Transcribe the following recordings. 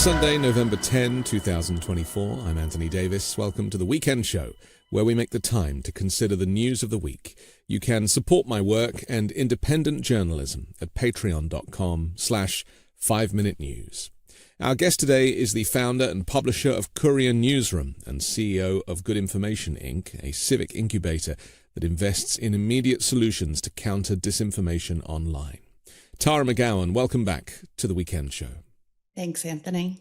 Sunday, November 10, 2024. I'm Anthony Davis. Welcome to the Weekend Show, where we make the time to consider the news of the week. You can support my work and independent journalism at patreon.com/5Minute News. Our guest today is the founder and publisher of Courier Newsroom and CEO of Good Information, Inc., a civic incubator that invests in immediate solutions to counter disinformation online. Tara McGowan, welcome back to the Weekend Show. Thanks, Anthony.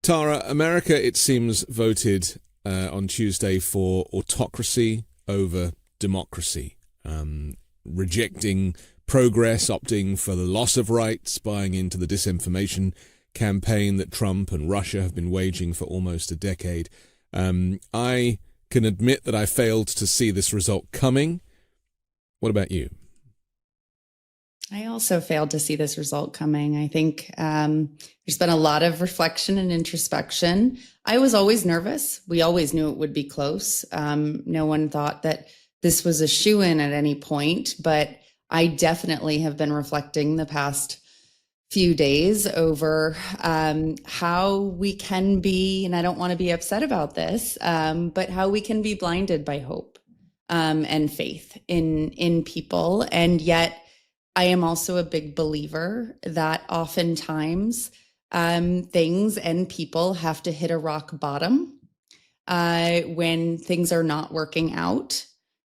Tara, America, it seems, voted on Tuesday for autocracy over democracy, rejecting progress, opting for the loss of rights, buying into the disinformation campaign that Trump and Russia have been waging for almost a decade. I can admit that I failed to see this result coming. What about you? I also failed to see this result coming. I think there's been a lot of reflection and introspection. I was always nervous. We always knew it would be close. No one thought that this was a shoo-in at any point, but I definitely have been reflecting the past few days over how we can be, and I don't want to be upset about this, but how we can be blinded by hope and faith in people. And yet I am also a big believer that oftentimes things and people have to hit a rock bottom when things are not working out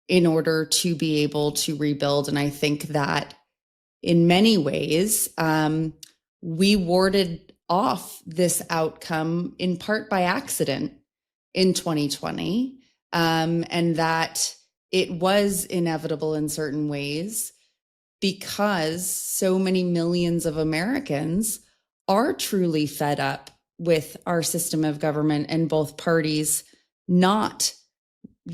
in order to be able to rebuild. And I think that in many ways, we warded off this outcome in part by accident in 2020, and that it was inevitable in certain ways because so many millions of Americans are truly fed up with our system of government and both parties not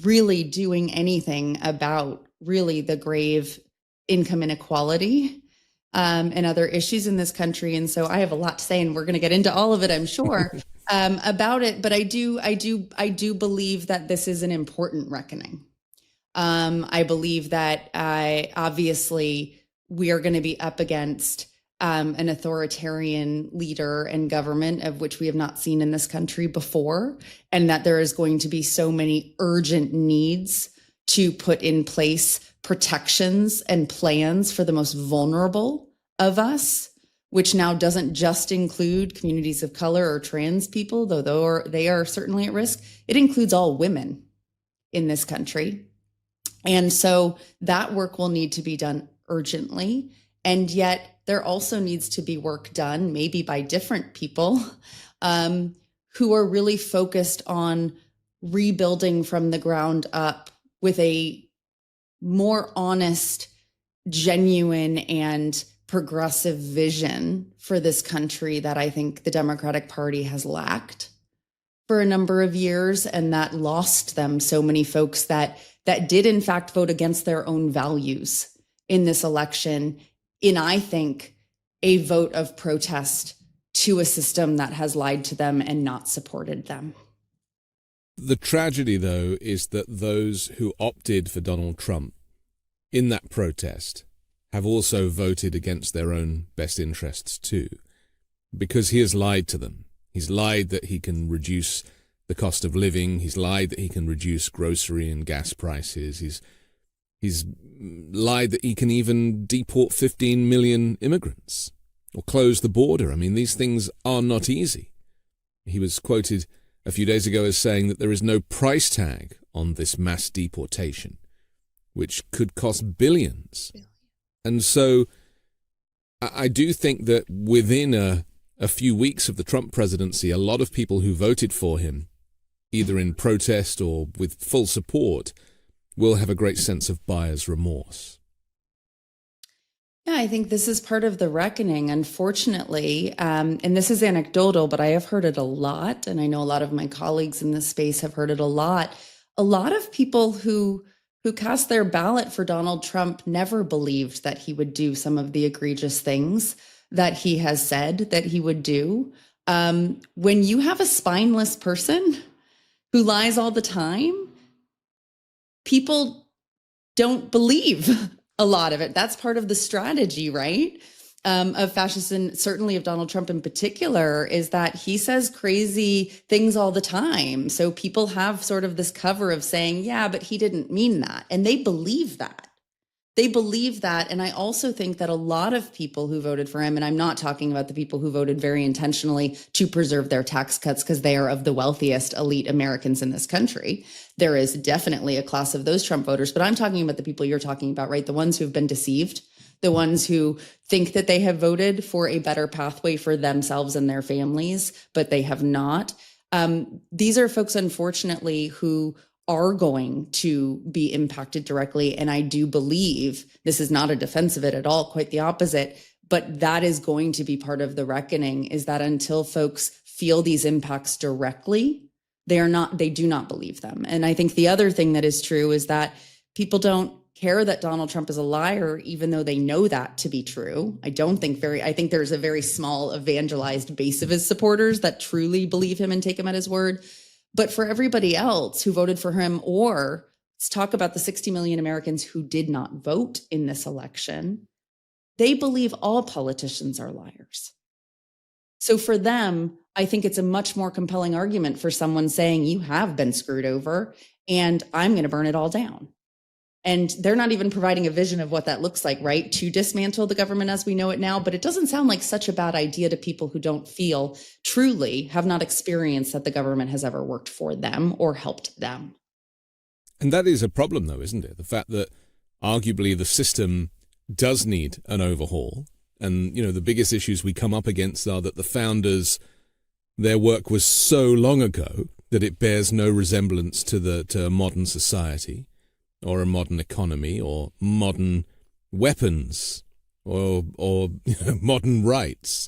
really doing anything about really the grave income inequality and other issues in this country. And so I have a lot to say, and we're going to get into all of it, I'm sure, about it. But I do believe that this is an important reckoning. I believe that obviously we are going to be up against an authoritarian leader and government of which we have not seen in this country before, and that there is going to be so many urgent needs to put in place protections and plans for the most vulnerable of us, which now doesn't just include communities of color or trans people, though they are certainly at risk. It includes all women in this country. And so that work will need to be done urgently. And yet there also needs to be work done, maybe by different people who are really focused on rebuilding from the ground up with a more honest, genuine, and progressive vision for this country that I think the Democratic Party has lacked for a number of years, and that lost them so many folks that did in fact vote against their own values in this election, in, I think, a vote of protest to a system that has lied to them and not supported them. The tragedy, though, is that those who opted for Donald Trump in that protest have also voted against their own best interests too, because he has lied to them. He's lied that he can reduce the cost of living. He's lied that he can reduce grocery and gas prices. He's lied that he can even deport 15 million immigrants or close the border. I mean, these things are not easy. He was quoted a few days ago as saying that there is no price tag on this mass deportation, which could cost billions. And so I do think that within a few weeks of the Trump presidency, a lot of people who voted for him, either in protest or with full support, will have a great sense of buyer's remorse. Yeah, I think this is part of the reckoning, unfortunately. And this is anecdotal, but I have heard it a lot. And I know a lot of my colleagues in this space have heard it a lot. A lot of people who cast their ballot for Donald Trump never believed that he would do some of the egregious things that he has said that he would do. When you have a spineless person who lies all the time, people don't believe a lot of it. That's part of the strategy, right? of fascists, and certainly of Donald Trump in particular, is that he says crazy things all the time. So people have sort of this cover of saying, yeah, but he didn't mean that. And they believe that. They believe that. And I also think that a lot of people who voted for him, and I'm not talking about the people who voted very intentionally to preserve their tax cuts because they are of the wealthiest elite Americans in this country. There is definitely a class of those Trump voters, but I'm talking about the people you're talking about, right? The ones who've been deceived, the ones who think that they have voted for a better pathway for themselves and their families, but they have not. These are folks, unfortunately, who are going to be impacted directly. And I do believe this is not a defense of it at all, quite the opposite. But that is going to be part of the reckoning, is that until folks feel these impacts directly, they do not believe them. And I think the other thing that is true is that people don't care that Donald Trump is a liar, even though they know that to be true. I think there's a very small evangelized base of his supporters that truly believe him and take him at his word. But for everybody else who voted for him, or let's talk about the 60 million Americans who did not vote in this election, they believe all politicians are liars. So for them, I think it's a much more compelling argument for someone saying, you have been screwed over and I'm going to burn it all down. And they're not even providing a vision of what that looks like, right? To dismantle the government as we know it now. But it doesn't sound like such a bad idea to people who don't feel, truly have not experienced that the government has ever worked for them or helped them. And that is a problem, though, isn't it? The fact that arguably the system does need an overhaul. And, the biggest issues we come up against are that the founders, their work was so long ago that it bears no resemblance to a modern society, or a modern economy, or modern weapons, or modern rights.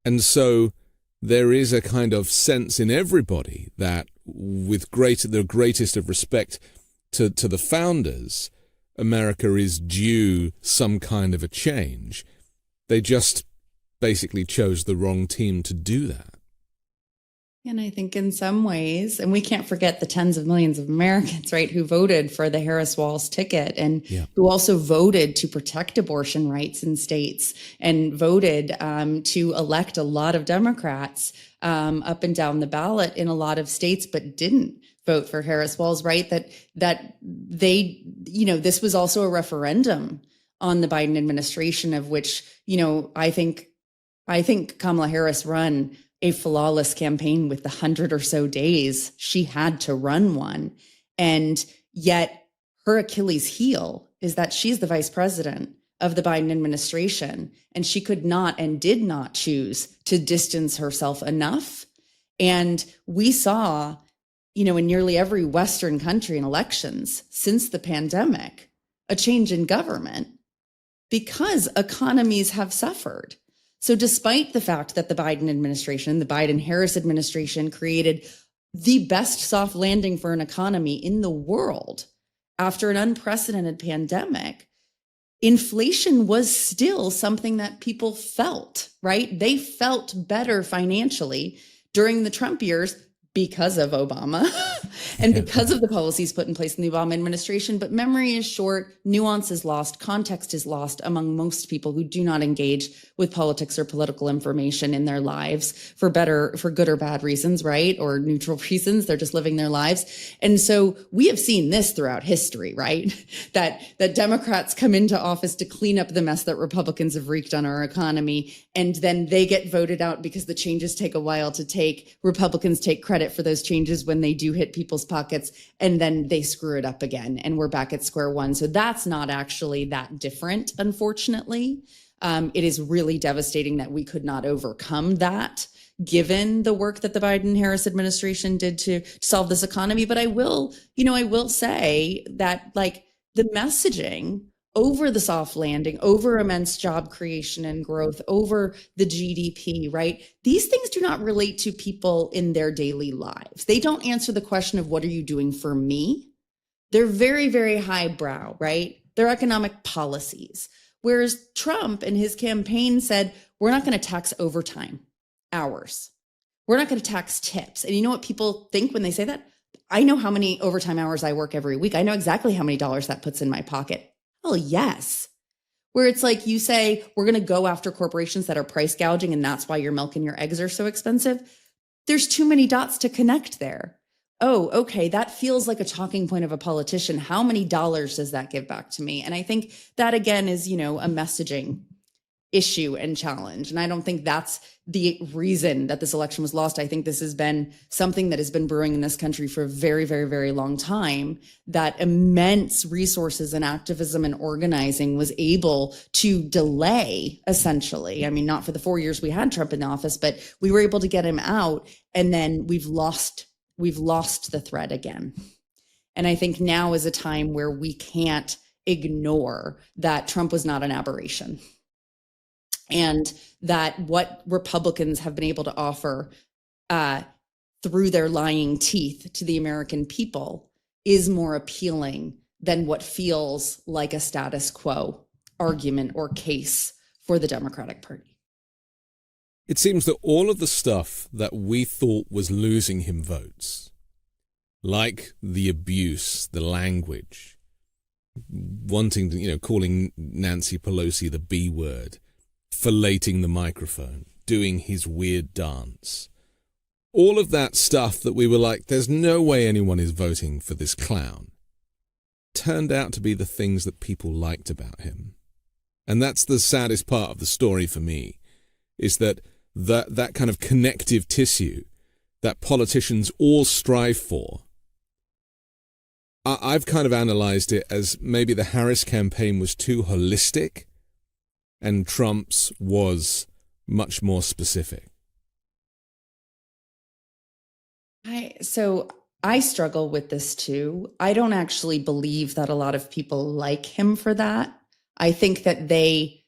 And so there is a kind of sense in everybody that, with the greatest of respect to the founders, America is due some kind of a change. They just basically chose the wrong team to do that. And I think in some ways, and we can't forget the tens of millions of Americans, right, who voted for the Harris-Walz ticket, and who also voted to protect abortion rights in states, and voted to elect a lot of Democrats up and down the ballot in a lot of states, but didn't vote for Harris-Walz, right? That they, this was also a referendum on the Biden administration, of which, I think Kamala Harris run a flawless campaign with the 100 or so days she had to run one. And yet her Achilles heel is that she's the vice president of the Biden administration, and she could not and did not choose to distance herself enough. And we saw, in nearly every Western country in elections since the pandemic, a change in government because economies have suffered. So despite the fact that the Biden administration, the Biden-Harris administration, created the best soft landing for an economy in the world after an unprecedented pandemic, inflation was still something that people felt, right? They felt better financially during the Trump years because of Obama and because of the policies put in place in the Obama administration. But memory is short, nuance is lost, context is lost among most people who do not engage with politics or political information in their lives for good or bad reasons, right? Or neutral reasons. They're just living their lives. And so we have seen this throughout history, right? That Democrats come into office to clean up the mess that Republicans have wreaked on our economy. And then they get voted out because the changes take a while to take. Republicans take credit for those changes when they do hit people's pockets, and then they screw it up again, and we're back at square one. So that's not actually that different, unfortunately. It is really devastating that we could not overcome that, given the work that the Biden-Harris administration did to solve this economy. But I will say that, the messaging over the soft landing, over immense job creation and growth, over the GDP, right? These things do not relate to people in their daily lives. They don't answer the question of, what are you doing for me? They're very, very highbrow, right? They're economic policies. Whereas Trump in his campaign said, we're not going to tax overtime hours. We're not going to tax tips. And you know what people think when they say that? I know how many overtime hours I work every week. I know exactly how many dollars that puts in my pocket. Oh, yes. where it's like you say, we're going to go after corporations that are price gouging, and that's why your milk and your eggs are so expensive. There's too many dots to connect there. Oh, okay, that feels like a talking point of a politician. How many dollars does that give back to me? And I think that, again, is, a messaging issue and challenge. And I don't think that's the reason that this election was lost. I think this has been something that has been brewing in this country for a very, very, very long time, that immense resources and activism and organizing was able to delay, essentially. I mean, not for the 4 years we had Trump in the office, but we were able to get him out, and then we've lost the thread again. And I think now is a time where we can't ignore that Trump was not an aberration, and that what Republicans have been able to offer through their lying teeth to the American people is more appealing than what feels like a status quo argument or case for the Democratic Party. It seems that all of the stuff that we thought was losing him votes, like the abuse, the language, wanting to, calling Nancy Pelosi the B word, filleting the microphone, doing his weird dance. All of that stuff that we were like, there's no way anyone is voting for this clown, turned out to be the things that people liked about him. And that's the saddest part of the story for me, is that kind of connective tissue that politicians all strive for. I've kind of analyzed it as maybe the Harris campaign was too holistic, and Trump's was much more specific. So I struggle with this too. I don't actually believe that a lot of people like him for that. I think that they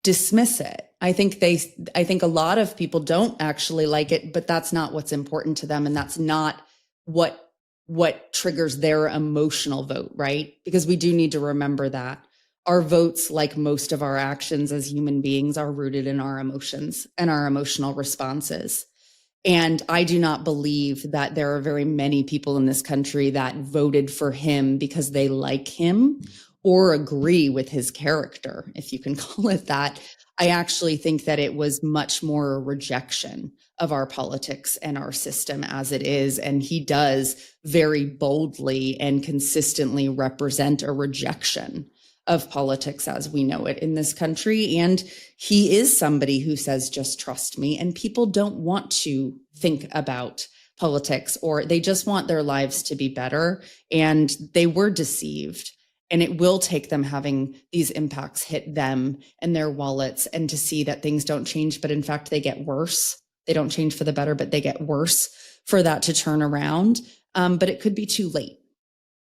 dismiss it. I think a lot of people don't actually like it, but that's not what's important to them, and that's not what triggers their emotional vote, right? Because we do need to remember that our votes, like most of our actions as human beings, are rooted in our emotions and our emotional responses. And I do not believe that there are very many people in this country that voted for him because they like him or agree with his character, if you can call it that. I actually think that it was much more a rejection of our politics and our system as it is. And he does very boldly and consistently represent a rejection of politics as we know it in this country. And he is somebody who says, just trust me. And people don't want to think about politics, or they just want their lives to be better. And they were deceived. And it will take them having these impacts hit them and their wallets, and to see that things don't change, but in fact, they get worse. They don't change for the better, but they get worse, for that to turn around. But it could be too late.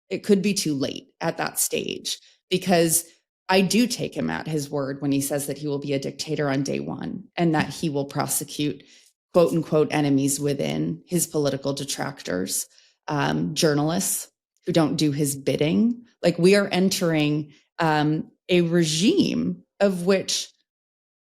It could be too late at that stage, because I do take him at his word when he says that he will be a dictator on day one, and that he will prosecute quote unquote enemies within, his political detractors, journalists who don't do his bidding. Like, we are entering a regime of which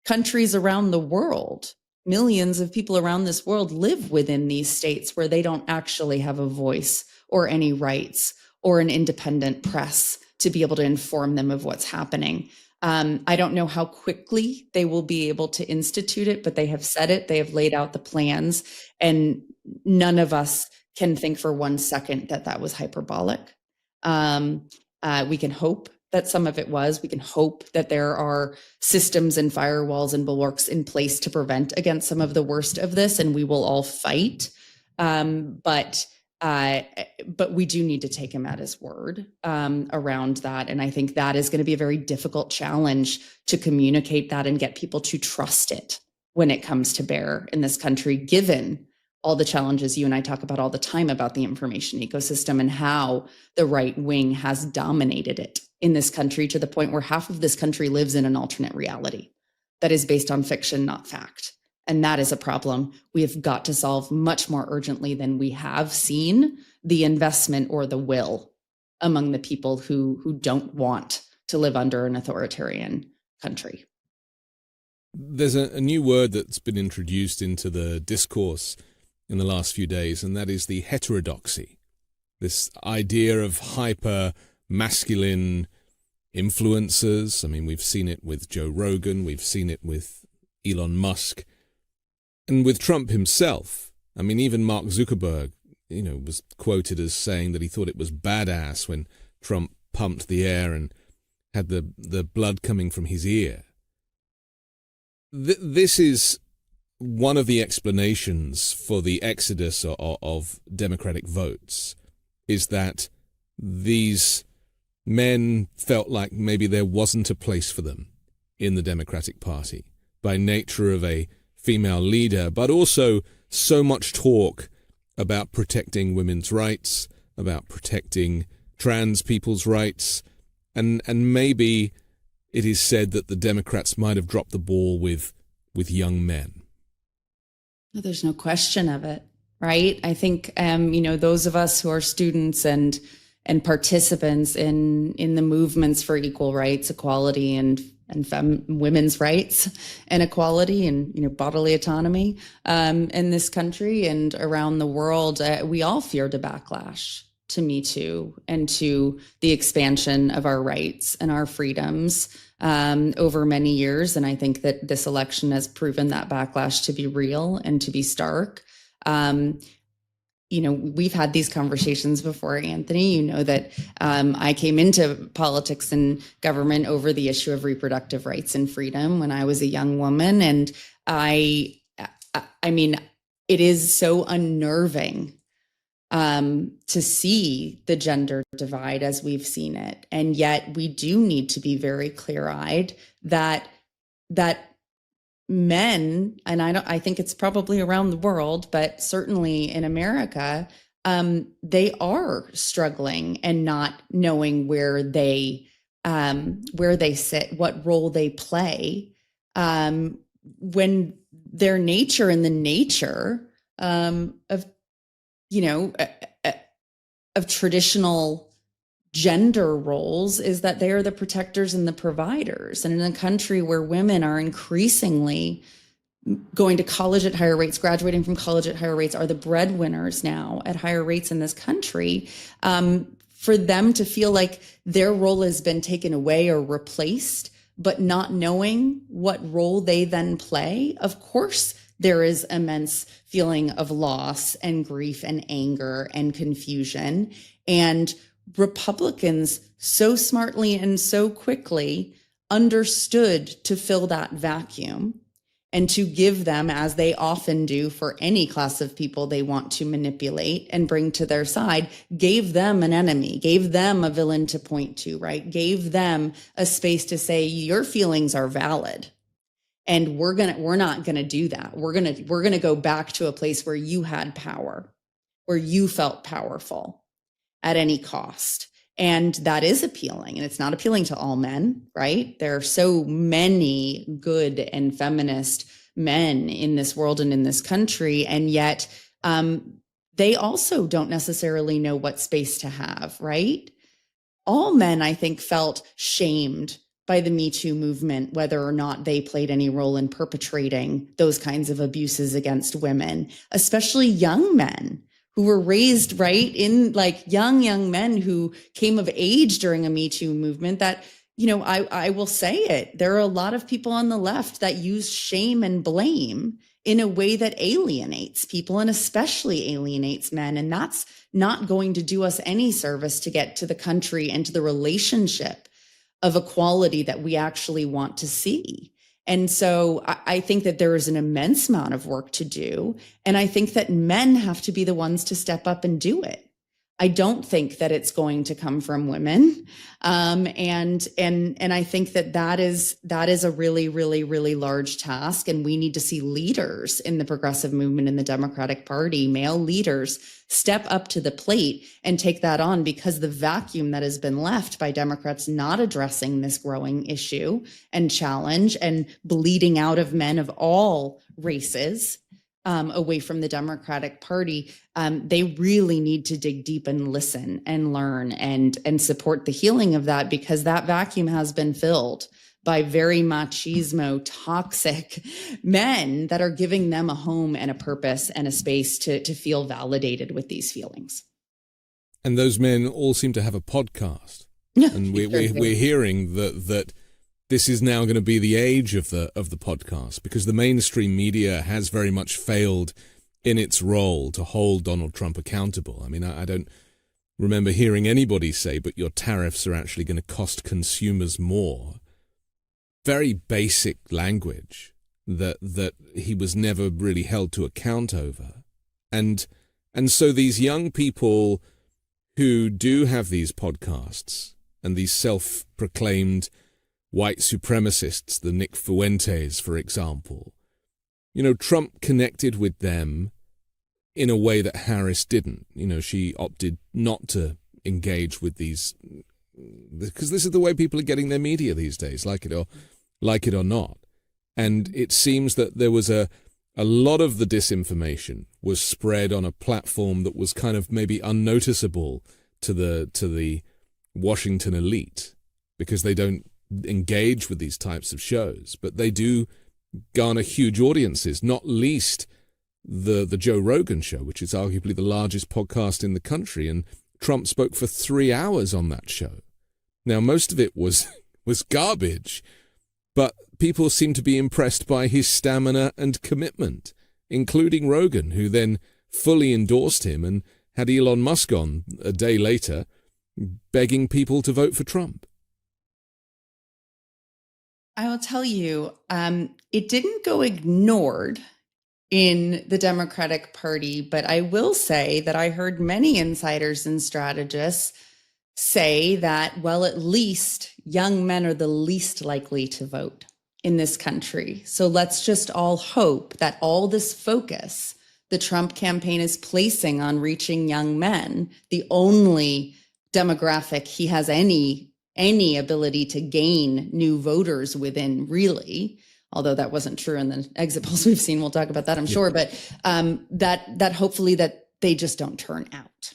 countries around the world, millions of people around this world, live within these states where they don't actually have a voice or any rights or an independent press to be able to inform them of what's happening. I don't know how quickly they will be able to institute it, but they have said it. They have laid out the plans, and none of us can think for 1 second that that was hyperbolic. We can hope that some of it was. We can hope that there are systems and firewalls and bulwarks in place to prevent against some of the worst of this, and we will all fight. But we do need to take him at his word around that. And I think that is going to be a very difficult challenge to communicate that and get people to trust it when it comes to bear in this country, given all the challenges you and I talk about all the time about the information ecosystem and how the right wing has dominated it in this country, to the point where half of this country lives in an alternate reality that is based on fiction, not fact. And that is a problem we have got to solve much more urgently than we have seen the investment or the will among the people who don't want to live under an authoritarian country. There's a new word that's been introduced into the discourse in the last few days, and that is the heterodoxy. This idea of hyper-masculine influencers. I mean, we've seen it with Joe Rogan, we've seen it with Elon Musk, and with Trump himself. I mean, even Mark Zuckerberg, was quoted as saying that he thought it was badass when Trump pumped the air and had the blood coming from his ear. This is one of the explanations for the exodus of Democratic votes, is that these men felt like maybe there wasn't a place for them in the Democratic Party by nature of a female leader, but also so much talk about protecting women's rights, about protecting trans people's rights, and maybe it is said that the Democrats might have dropped the ball with young men. There's no question of it, right? I think, those of us who are students and participants in the movements for equal rights, equality, and women's rights and equality and bodily autonomy in this country and around the world, we all feared a backlash to Me Too and to the expansion of our rights and our freedoms over many years. And I think that this election has proven that backlash to be real and to be stark. We've had these conversations before, Anthony. You know that I came into politics and government over the issue of reproductive rights and freedom when I was a young woman. And I mean, it is so unnerving to see the gender divide as we've seen it. And yet we do need to be very clear-eyed that men, and I think it's probably around the world, but certainly in America, they are struggling and not knowing where they sit, what role they play, when their nature and the nature of traditional gender roles is that they are the protectors and the providers. And in a country where women are increasingly going to college at higher rates, graduating from college at higher rates, are the breadwinners now at higher rates in this country, for them to feel like their role has been taken away or replaced, but not knowing what role they then play, of course, there is immense feeling of loss and grief and anger and confusion. And Republicans so smartly and so quickly understood to fill that vacuum and to give them, as they often do for any class of people they want to manipulate and bring to their side, gave them an enemy, gave them a villain to point to, right? Gave them a space to say, your feelings are valid. And we're not gonna do that. We're gonna go back to a place where you had power, where you felt powerful at any cost. And that is appealing. And it's not appealing to all men, right? There are so many good and feminist men in this world and in this country. And yet they also don't necessarily know what space to have, right? All men, I think, felt shamed by the Me Too movement, whether or not they played any role in perpetrating those kinds of abuses against women, especially young men who were raised right in like young men who came of age during a Me Too movement that, I will say it, there are a lot of people on the left that use shame and blame in a way that alienates people and especially alienates men. And that's not going to do us any service to get to the country and to the relationship of equality that we actually want to see. And so I think that there is an immense amount of work to do. And I think that men have to be the ones to step up and do it. I don't think that it's going to come from women. And I think that is a really, really, really large task. And we need to see leaders in the progressive movement in the Democratic Party, male leaders, step up to the plate and take that on, because the vacuum that has been left by Democrats not addressing this growing issue and challenge and bleeding out of men of all races away from the Democratic Party, they really need to dig deep and listen and learn and support the healing of that, because that vacuum has been filled by very machismo, toxic men that are giving them a home and a purpose and a space to feel validated with these feelings. And those men all seem to have a podcast. And we're hearing that this is now going to be the age of the podcast, because the mainstream media has very much failed in its role to hold Donald Trump accountable. I mean, I don't remember hearing anybody say, but your tariffs are actually going to cost consumers more. Very basic language that he was never really held to account over. And so these young people who do have these podcasts and these self-proclaimed white supremacists, the Nick Fuentes, for example, Trump connected with them in a way that Harris didn't. She opted not to engage with these, because this is the way people are getting their media these days, like it or not. And it seems that there was a lot of the disinformation was spread on a platform that was kind of maybe unnoticeable to the Washington elite, because they don't engage with these types of shows, but they do garner huge audiences, not least the Joe Rogan show, which is arguably the largest podcast in the country, and Trump spoke for 3 hours on that show. Now, most of it was garbage, but people seem to be impressed by his stamina and commitment, including Rogan, who then fully endorsed him and had Elon Musk on a day later begging people to vote for Trump. I will tell you, it didn't go ignored in the Democratic Party, but I will say that I heard many insiders and strategists say that, well, at least young men are the least likely to vote in this country. So let's just all hope that all this focus the Trump campaign is placing on reaching young men, the only demographic he has any ability to gain new voters within, really, although that wasn't true in the exit polls we've seen. We'll talk about that, I'm sure, but that hopefully that they just don't turn out.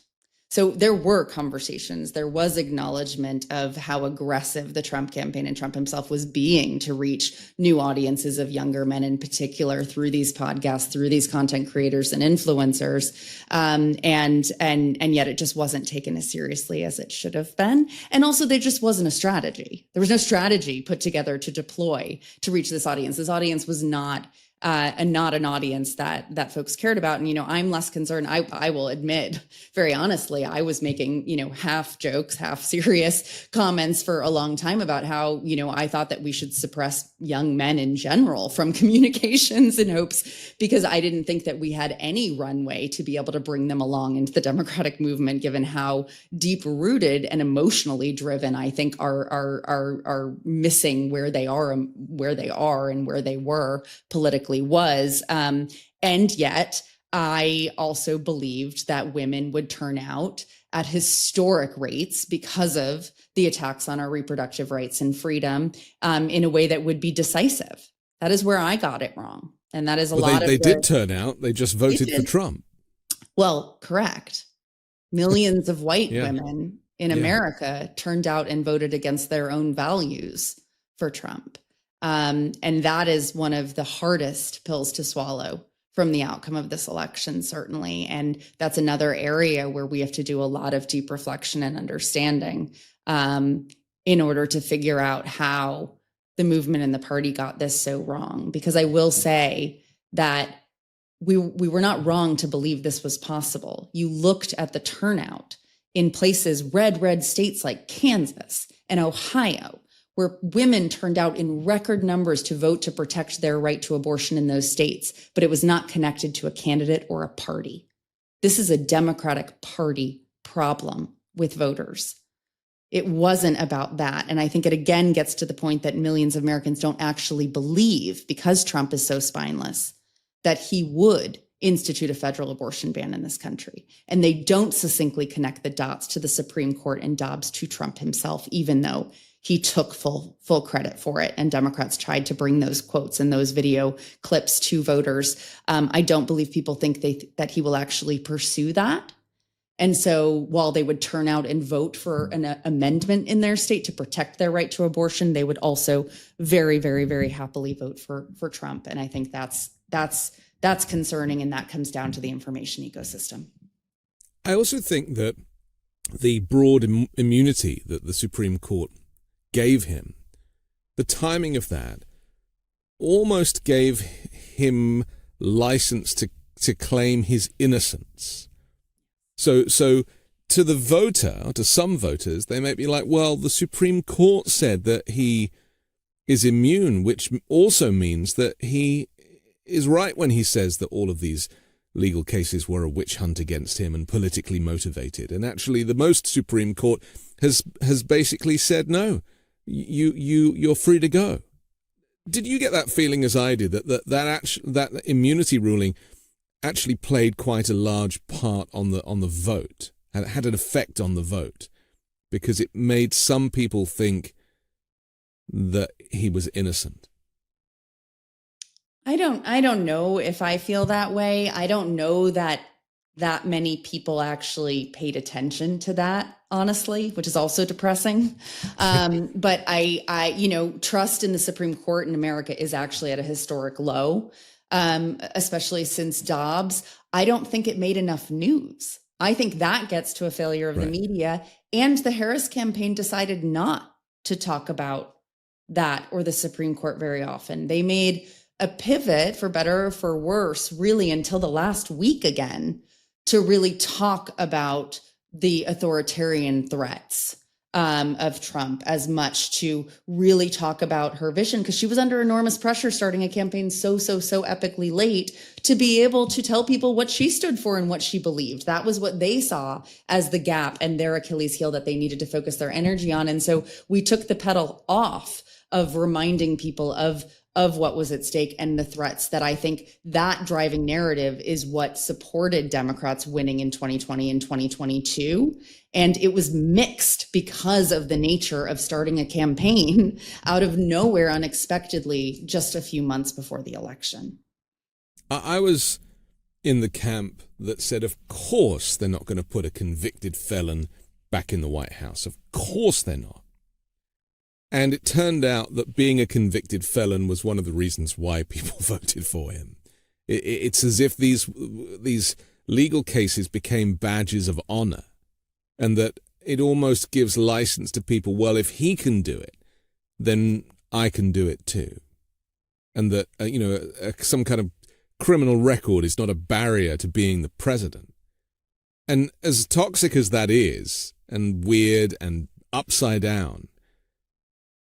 So there were conversations, there was acknowledgement of how aggressive the Trump campaign and Trump himself was being to reach new audiences of younger men in particular through these podcasts, through these content creators and influencers. And yet it just wasn't taken as seriously as it should have been. And also there just wasn't a strategy. There was no strategy put together to deploy to reach this audience. This audience was not an audience that folks cared about. And, I'm less concerned. I will admit very honestly, I was making, half jokes, half serious comments for a long time about how, I thought that we should suppress young men in general from communications in hopes, because I didn't think that we had any runway to be able to bring them along into the Democratic movement, given how deep rooted and emotionally driven I think are missing where they are and where they were politically was. And yet I also believed that women would turn out at historic rates because of the attacks on our reproductive rights and freedom in a way that would be decisive. That is where I got it wrong. And that is they did turn out. They just voted for Trump. Well, correct. Millions of white women in America turned out and voted against their own values for Trump. And that is one of the hardest pills to swallow from the outcome of this election, certainly. And that's another area where we have to do a lot of deep reflection and understanding in order to figure out how the movement and the party got this so wrong. Because I will say that we were not wrong to believe this was possible. You looked at the turnout in places, red states like Kansas and Ohio, where women turned out in record numbers to vote to protect their right to abortion in those states, but it was not connected to a candidate or a party. This is a Democratic Party problem with voters. It wasn't about that. And I think it again gets to the point that millions of Americans don't actually believe, because Trump is so spineless, that he would institute a federal abortion ban in this country. And they don't succinctly connect the dots to the Supreme Court and Dobbs to Trump himself, even though he took full credit for it. And Democrats tried to bring those quotes and those video clips to voters. I don't believe people think that he will actually pursue that. And so while they would turn out and vote for an amendment in their state to protect their right to abortion, they would also very, very, very happily vote for Trump. And I think that's concerning. And that comes down to the information ecosystem. I also think that the broad immunity that the Supreme Court gave him, the timing of that almost gave him license to claim his innocence. So to the voter, to some voters, they may be like, well, the Supreme Court said that he is immune, which also means that he is right when he says that all of these legal cases were a witch hunt against him and politically motivated. And actually, the most Supreme Court has basically said, no, you're free to go. Did you get that feeling as I did, that immunity ruling actually played quite a large part on the vote, and it had an effect on the vote, because it made some people think that he was innocent? I don't know if I feel that way. I don't know that many people actually paid attention to that, honestly, which is also depressing. But I trust in the Supreme Court in America is actually at a historic low, especially since Dobbs. I don't think it made enough news. I think that gets to a failure of the media, and the Harris campaign decided not to talk about that or the Supreme Court very often. They made a pivot, for better or for worse, really until the last week again, to really talk about the authoritarian threats of Trump, as much to really talk about her vision, because she was under enormous pressure starting a campaign so epically late to be able to tell people what she stood for and what she believed. That was what they saw as the gap and their Achilles heel that they needed to focus their energy on. And so we took the pedal off of reminding people of what was at stake and the threats. That I think that driving narrative is what supported Democrats winning in 2020 and 2022. And it was mixed because of the nature of starting a campaign out of nowhere unexpectedly just a few months before the election. I was in the camp that said, of course they're not going to put a convicted felon back in the White House. Of course they're not. And it turned out that being a convicted felon was one of the reasons why people voted for him. It's as if these legal cases became badges of honor, and that it almost gives license to people, well, if he can do it, then I can do it too. And that, some kind of criminal record is not a barrier to being the president. And as toxic as that is, and weird and upside down,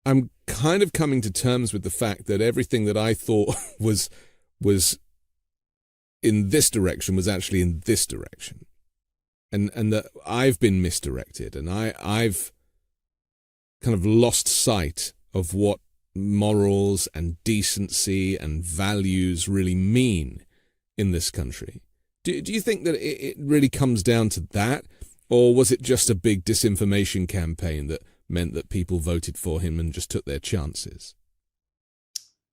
I'm kind of coming to terms with the fact that everything that I thought was in this direction was actually in this direction. And that I've been misdirected, and I've kind of lost sight of what morals and decency and values really mean in this country. Do you think that it really comes down to that? Or was it just a big disinformation campaign that meant that people voted for him and just took their chances?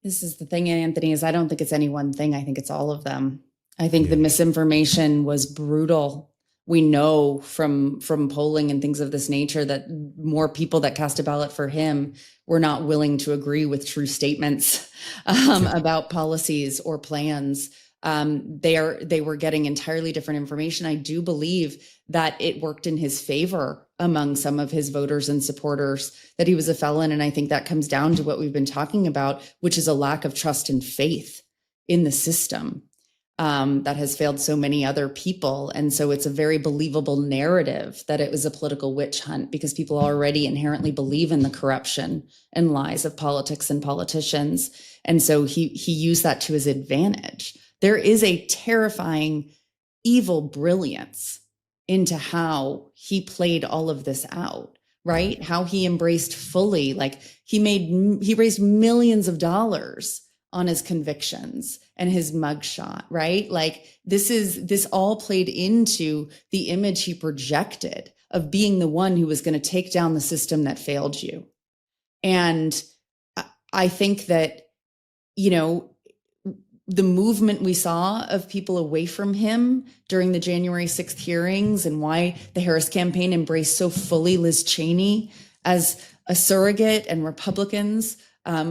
This is the thing, Anthony, is I don't think it's any one thing. I think it's all of them. I think the misinformation was brutal. We know from polling and things of this nature that more people that cast a ballot for him were not willing to agree with true statements about policies or plans. They were getting entirely different information. I do believe that it worked in his favor among some of his voters and supporters that he was a felon. And I think that comes down to what we've been talking about, which is a lack of trust and faith in the system that has failed so many other people. And so it's a very believable narrative that it was a political witch hunt, because people already inherently believe in the corruption and lies of politics and politicians. And so he used that to his advantage. There is a terrifying, evil brilliance into how he played all of this out, right? How he embraced fully, like he raised millions of dollars on his convictions and his mugshot, right? Like this all played into the image he projected of being the one who was going to take down the system that failed you. And I think that, the movement we saw of people away from him during the January 6th hearings, and why the Harris campaign embraced so fully Liz Cheney as a surrogate, and Republicans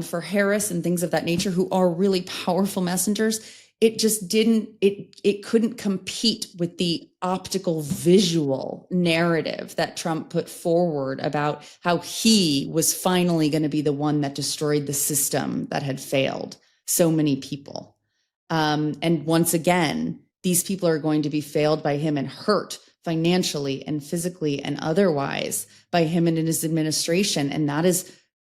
for Harris and things of that nature, who are really powerful messengers, it just didn't, it couldn't compete with the optical visual narrative that Trump put forward about how he was finally going to be the one that destroyed the system that had failed so many people. And once again, these people are going to be failed by him and hurt financially and physically and otherwise by him and his administration. And that is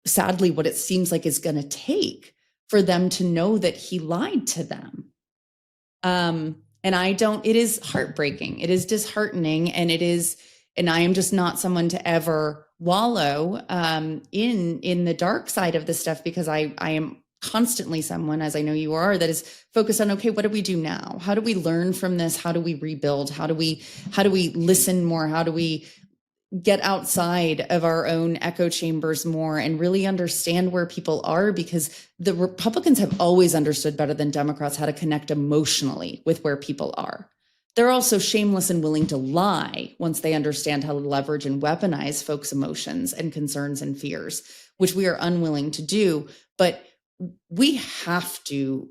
sadly what it seems like is going to take for them to know that he lied to them. It is heartbreaking. It is disheartening. And I am just not someone to ever wallow in the dark side of this stuff, because I am constantly someone, as I know you are, that is focused on, okay, what do we do now? How do we learn from this? How do we rebuild? How do we listen more? How do we get outside of our own echo chambers more and really understand where people are? Because the Republicans have always understood better than Democrats how to connect emotionally with where people are. They're also shameless and willing to lie once they understand how to leverage and weaponize folks' emotions and concerns and fears, which we are unwilling to do. But we have to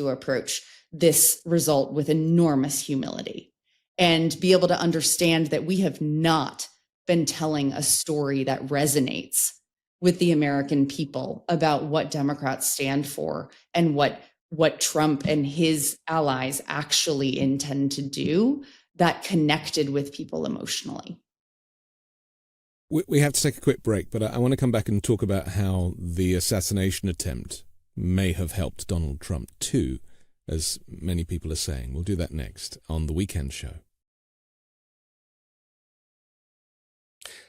approach this result with enormous humility and be able to understand that we have not been telling a story that resonates with the American people about what Democrats stand for and what Trump and his allies actually intend to do that connected with people emotionally. We have to take a quick break, but I want to come back and talk about how the assassination attempt may have helped Donald Trump too, as many people are saying. We'll do that next on The Weekend Show.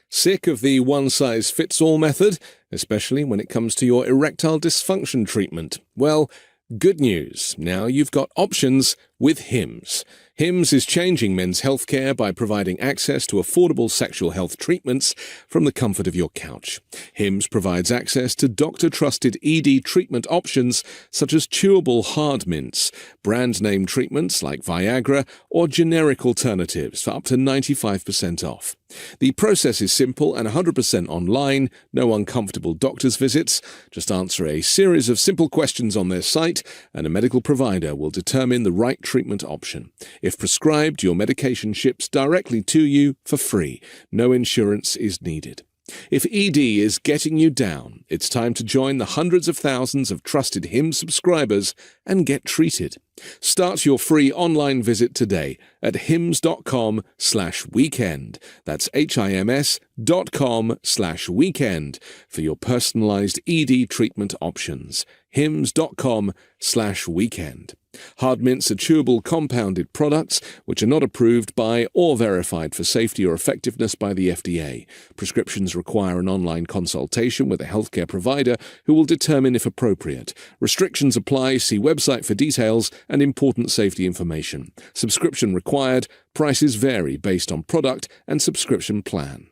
Sick of the one-size-fits-all method, especially when it comes to your erectile dysfunction treatment? Well, good news. Now you've got options with Hims. Hims is changing men's healthcare by providing access to affordable sexual health treatments from the comfort of your couch. Hims provides access to doctor-trusted ED treatment options such as chewable hard mints, brand-name treatments like Viagra, or generic alternatives for up to 95% off. The process is simple and 100% online, no uncomfortable doctor's visits. Just answer a series of simple questions on their site, and a medical provider will determine the right treatment option. If prescribed, your medication ships directly to you for free. No insurance is needed. If ED is getting you down, it's time to join the hundreds of thousands of trusted Hims subscribers and get treated. Start your free online visit today at hims.com/weekend. That's HIMS.com/weekend for your personalized ED treatment options. hims.com/weekend. Hard mints are chewable compounded products which are not approved by or verified for safety or effectiveness by the FDA. Prescriptions require an online consultation with a healthcare provider who will determine if appropriate. Restrictions apply. See website for details and important safety information. Subscription required. Prices vary based on product and subscription plan.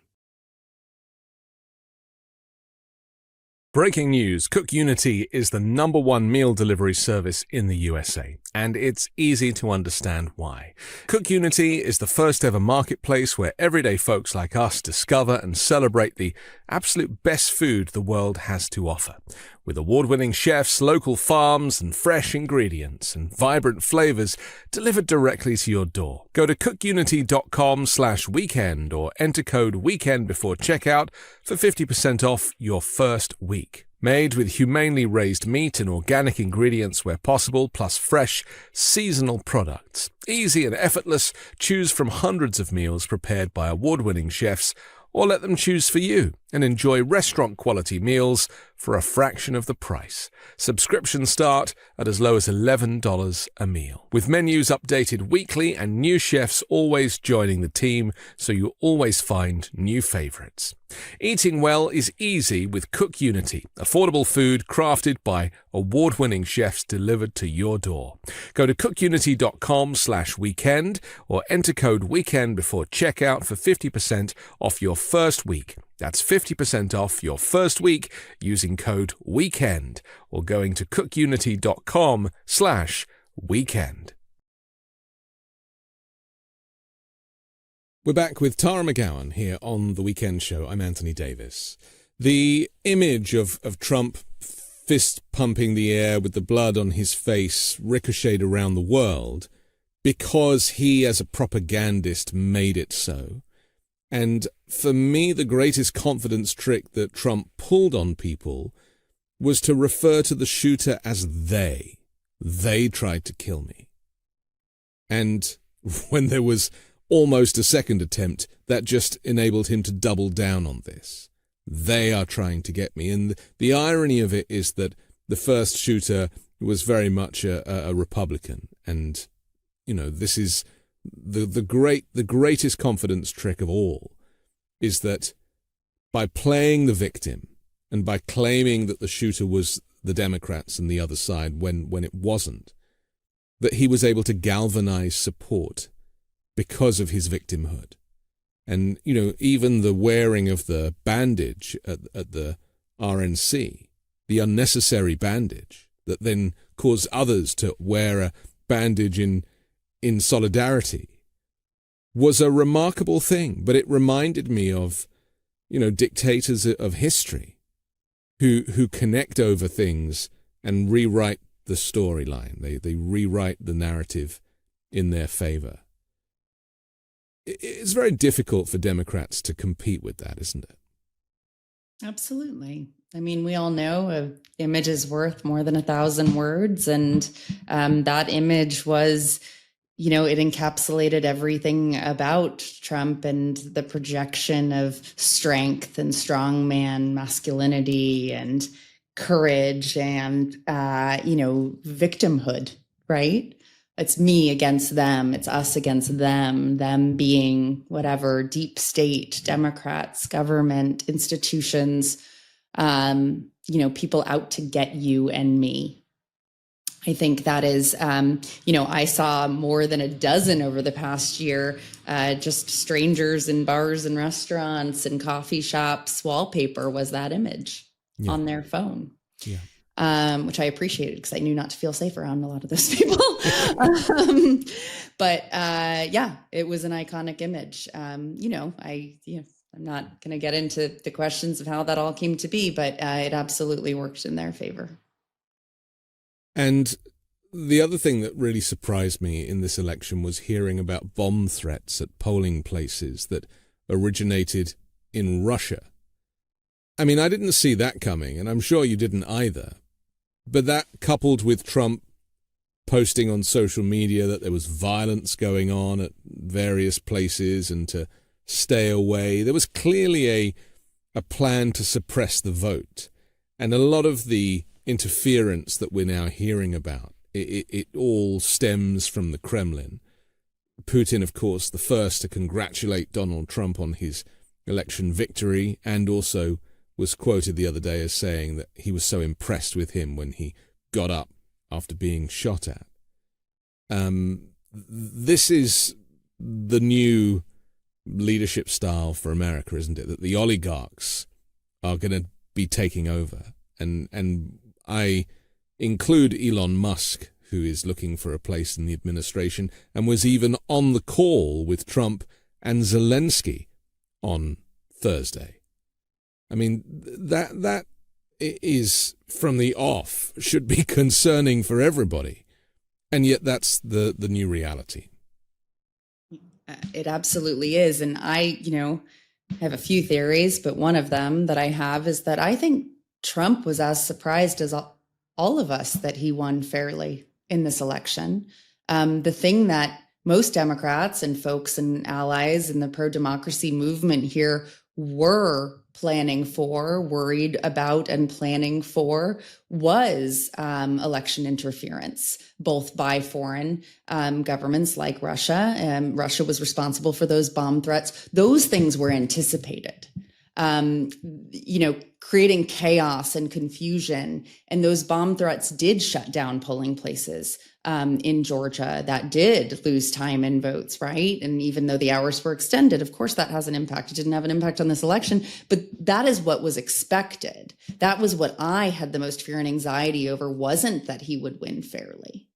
Breaking news, Cook Unity is the #1 meal delivery service in the USA, and it's easy to understand why. Cook Unity is the first ever marketplace where everyday folks like us discover and celebrate the absolute best food the world has to offer. With award-winning chefs, local farms, and fresh ingredients and vibrant flavors delivered directly to your door. Go to cookunity.com/weekend or enter code WEEKEND before checkout for 50% off your first week. Made with humanely raised meat and organic ingredients where possible, plus fresh, seasonal products. Easy and effortless, choose from hundreds of meals prepared by award-winning chefs, or let them choose for you and enjoy restaurant-quality meals for a fraction of the price. Subscriptions start at as low as $11 a meal. With menus updated weekly and new chefs always joining the team, so you always find new favorites. Eating well is easy with Cook Unity, affordable food crafted by award-winning chefs delivered to your door. Go to cookunity.com/weekend or enter code WEEKEND before checkout for 50% off your first week. That's 50% off your first week using code WEEKEND or going to cookunity.com/weekend. We're back with Tara McGowan here on The Weekend Show. I'm Anthony Davis. The image of Trump fist pumping the air with the blood on his face ricocheted around the world because he, as a propagandist, made it so. And for me, the greatest confidence trick that Trump pulled on people was to refer to the shooter as they. They tried to kill me. And when there was almost a second attempt, that just enabled him to double down on this. They are trying to get me. And the irony of it is that the first shooter was very much a Republican. And, you know, this is the greatest confidence trick of all, is that by playing the victim and by claiming that the shooter was the Democrats and the other side when it wasn't, that he was able to galvanize support because of his victimhood. And, you know, even the wearing of the bandage at the RNC, the unnecessary bandage that then caused others to wear a bandage in solidarity, was a remarkable thing. But it reminded me of, you know, dictators of history who connect over things and rewrite the storyline. They rewrite the narrative in their favor. It's very difficult for Democrats to compete with that, isn't it? Absolutely. I mean, we all know an image is worth more than 1,000 words. And that image was, you know, it encapsulated everything about Trump and the projection of strength and strongman masculinity and courage and, you know, victimhood, right? It's me against them. It's us against them being whatever, deep state, Democrats, government, institutions, you know, people out to get you and me. I think that is, you know, I saw more than a dozen over the past year, just strangers in bars and restaurants and coffee shops. Wallpaper was that image on their phone. Yeah. Which I appreciated because I knew not to feel safe around a lot of those people. But yeah, it was an iconic image. You know, I'm not going to get into the questions of how that all came to be, but it absolutely worked in their favor. And the other thing that really surprised me in this election was hearing about bomb threats at polling places that originated in Russia. I mean, I didn't see that coming, and I'm sure you didn't either. But that, coupled with Trump posting on social media that there was violence going on at various places and to stay away, there was clearly a plan to suppress the vote. And a lot of the interference that we're now hearing about, it all stems from the Kremlin. Putin, of course, the first to congratulate Donald Trump on his election victory, and also was quoted the other day as saying that he was so impressed with him when he got up after being shot at. This is the new leadership style for America, isn't it? That the oligarchs are going to be taking over. And I include Elon Musk, who is looking for a place in the administration and was even on the call with Trump and Zelensky on Thursday. I mean, that is, from the off, should be concerning for everybody. And yet that's the new reality. It absolutely is. And I, you know, have a few theories, but one of them that I have is that I think Trump was as surprised as all of us that he won fairly in this election. The thing that most Democrats and folks and allies in the pro-democracy movement here were planning for, worried about, and planning for was election interference, both by foreign governments like Russia. Russia was responsible for those bomb threats. Those things were anticipated. You know, creating chaos and confusion. And those bomb threats did shut down polling places in Georgia that did lose time and votes, right? And even though the hours were extended, of course, that has an impact. It didn't have an impact on this election, but that is what was expected. That was what I had the most fear and anxiety over, wasn't that he would win fairly.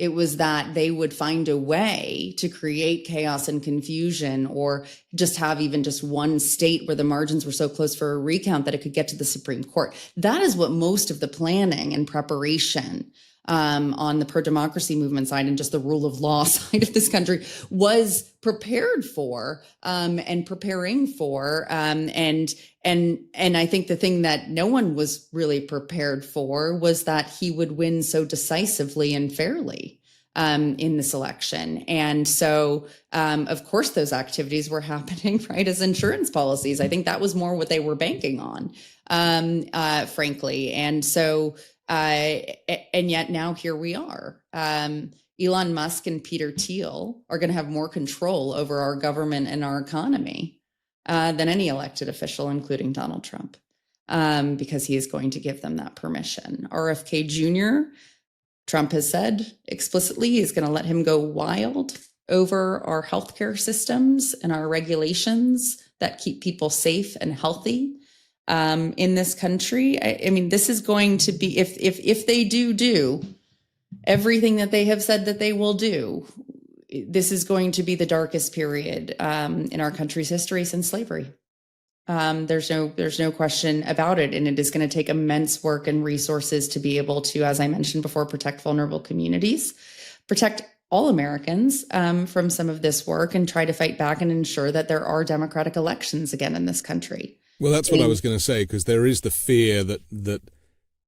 It was that they would find a way to create chaos and confusion, or just have even just one state where the margins were so close for a recount that it could get to the Supreme Court. That is what most of the planning and preparation on the pro-democracy movement side and just the rule of law side of this country was prepared for and preparing for. And I think the thing that no one was really prepared for was that he would win so decisively and fairly in this election. And so, of course, those activities were happening, right, as insurance policies. I think that was more what they were banking on, frankly. And so, and yet now here we are. Elon Musk and Peter Thiel are going to have more control over our government and our economy than any elected official, including Donald Trump, because he is going to give them that permission. RFK Jr., Trump has said explicitly he's going to let him go wild over our healthcare systems and our regulations that keep people safe and healthy in this country. I mean, this is going to be, if they do everything that they have said that they will do, this is going to be the darkest period in our country's history since slavery. There's no question about it. And it is going to take immense work and resources to be able to, as I mentioned before, protect vulnerable communities, protect all Americans from some of this work, and try to fight back and ensure that there are democratic elections again in this country. Well, that's what I was going to say, because there is the fear that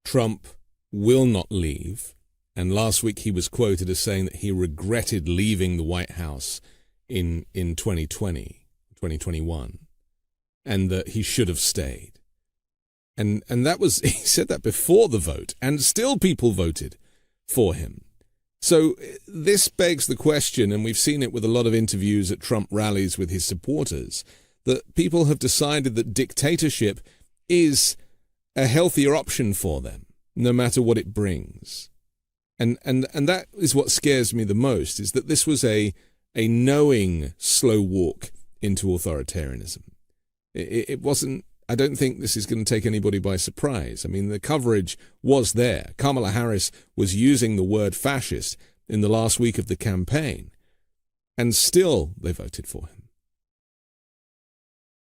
Trump will not leave. And last week he was quoted as saying that he regretted leaving the White House in 2021, and that he should have stayed. And that was, he said that before the vote, and still people voted for him. So this begs the question, and we've seen it with a lot of interviews at Trump rallies with his supporters, that people have decided that dictatorship is a healthier option for them, no matter what it brings. And that is what scares me the most, is that this was a knowing slow walk into authoritarianism. It wasn't, I don't think this is going to take anybody by surprise. I mean, the coverage was there. Kamala Harris was using the word fascist in the last week of the campaign, and still they voted for him.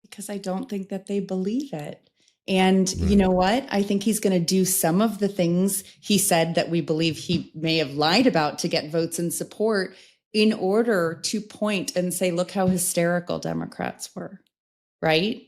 Because I don't think that they believe it. And you know what? I think he's going to do some of the things he said that we believe he may have lied about to get votes and support, in order to point and say, look how hysterical Democrats were, right?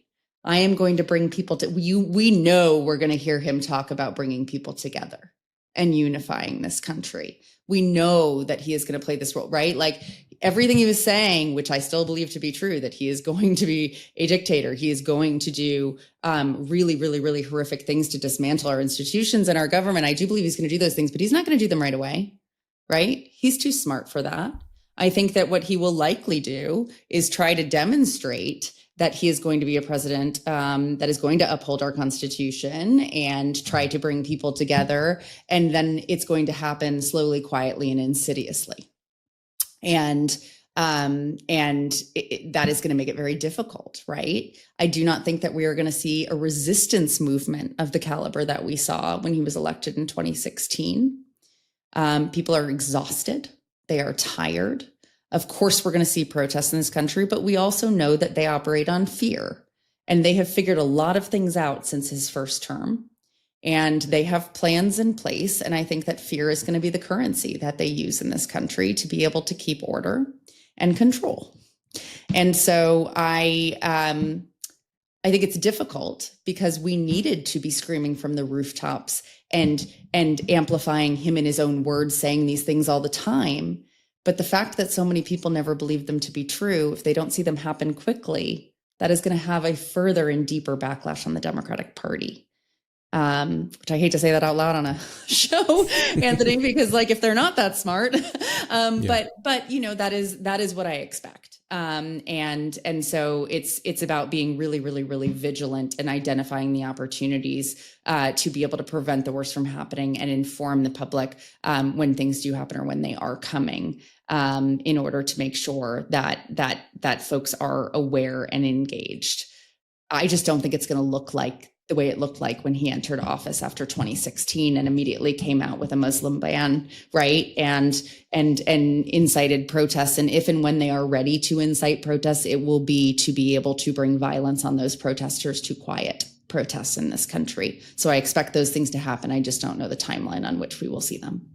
I am going to bring people to you. We know we're going to hear him talk about bringing people together and unifying this country. We know that he is going to play this role, right? Like everything he was saying, which I still believe to be true, that he is going to be a dictator. He is going to do really, really, really horrific things to dismantle our institutions and our government. I do believe he's going to do those things, but he's not going to do them right away, right? He's too smart for that. I think that what he will likely do is try to demonstrate that he is going to be a president that is going to uphold our Constitution and try to bring people together. And then it's going to happen slowly, quietly, and insidiously. And that is going to make it very difficult, right? I do not think that we are going to see a resistance movement of the caliber that we saw when he was elected in 2016. People are exhausted. They are tired. Of course, we're going to see protests in this country, but we also know that they operate on fear. And they have figured a lot of things out since his first term. And they have plans in place. And I think that fear is going to be the currency that they use in this country to be able to keep order and control. And so I think it's difficult, because we needed to be screaming from the rooftops and amplifying him in his own words, saying these things all the time. But the fact that so many people never believe them to be true, if they don't see them happen quickly, that is going to have a further and deeper backlash on the Democratic Party. Which I hate to say that out loud on a show, Anthony, because like if they're not that smart, but you know, that is what I expect. And so it's about being really, really, really vigilant and identifying the opportunities to be able to prevent the worst from happening and inform the public when things do happen or when they are coming, in order to make sure that folks are aware and engaged. I just don't think it's going to look like the way it looked like when he entered office after 2016 and immediately came out with a Muslim ban, right? And incited protests. And if and when they are ready to incite protests, it will be to be able to bring violence on those protesters to quiet protests in this country. So I expect those things to happen. I just don't know the timeline on which we will see them.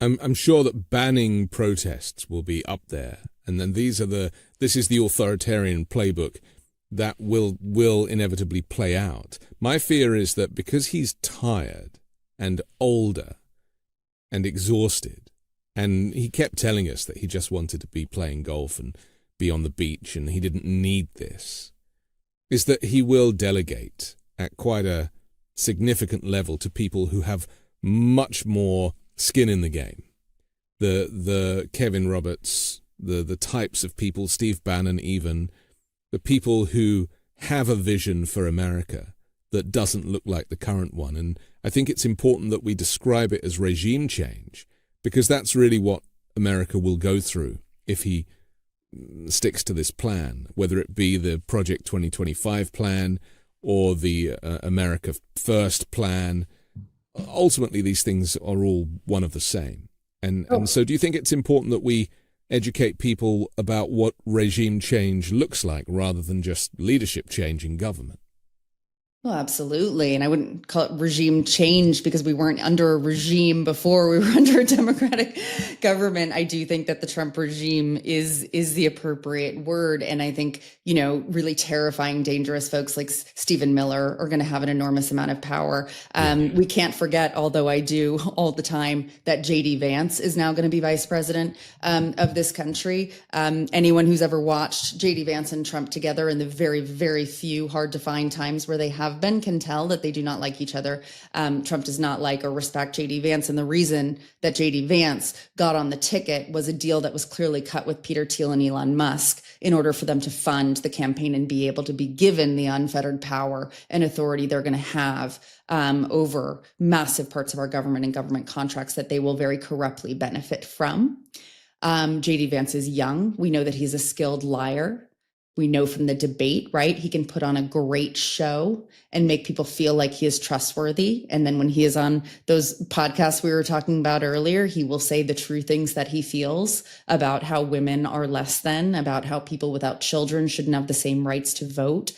I'm sure that banning protests will be up there. And then this is the authoritarian playbook that will inevitably play out. My fear is that because he's tired and older and exhausted, and he kept telling us that he just wanted to be playing golf and be on the beach and he didn't need this, is that he will delegate at quite a significant level to people who have much more skin in the game. The Kevin Roberts, the types of people, Steve Bannon even, the people who have a vision for America that doesn't look like the current one. And I think it's important that we describe it as regime change, because that's really what America will go through if he sticks to this plan, whether it be the Project 2025 plan or the America First plan. Ultimately, these things are all one of the same. And so do you think it's important that we educate people about what regime change looks like rather than just leadership change in government? Well, absolutely. And I wouldn't call it regime change because we weren't under a regime before. We were under a democratic government. I do think that the Trump regime is the appropriate word. And I think, really terrifying, dangerous folks like Stephen Miller are going to have an enormous amount of power. We can't forget, although I do all the time, that JD Vance is now going to be vice president of this country. Anyone who's ever watched JD Vance and Trump together in the very, very few hard to find times where they have been can tell that they do not like each other. Trump does not like or respect JD Vance. And the reason that JD Vance got on the ticket was a deal that was clearly cut with Peter Thiel and Elon Musk in order for them to fund the campaign and be able to be given the unfettered power and authority they're going to have over massive parts of our government and government contracts that they will very corruptly benefit from. JD Vance is young. We know that he's a skilled liar. We know from the debate, right? He can put on a great show and make people feel like he is trustworthy. And then when he is on those podcasts we were talking about earlier, he will say the true things that he feels about how women are less than, about how people without children shouldn't have the same rights to vote.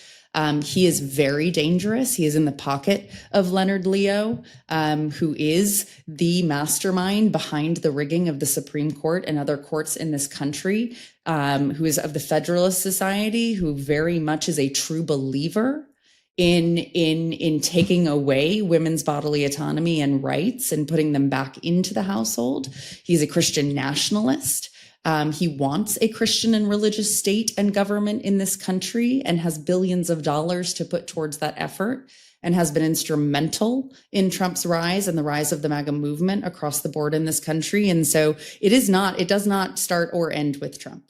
He is very dangerous. He is in the pocket of Leonard Leo, who is the mastermind behind the rigging of the Supreme Court and other courts in this country, who is of the Federalist Society, who very much is a true believer in taking away women's bodily autonomy and rights and putting them back into the household. He's a Christian nationalist. He wants a Christian and religious state and government in this country and has billions of dollars to put towards that effort and has been instrumental in Trump's rise and the rise of the MAGA movement across the board in this country. And so it does not start or end with Trump.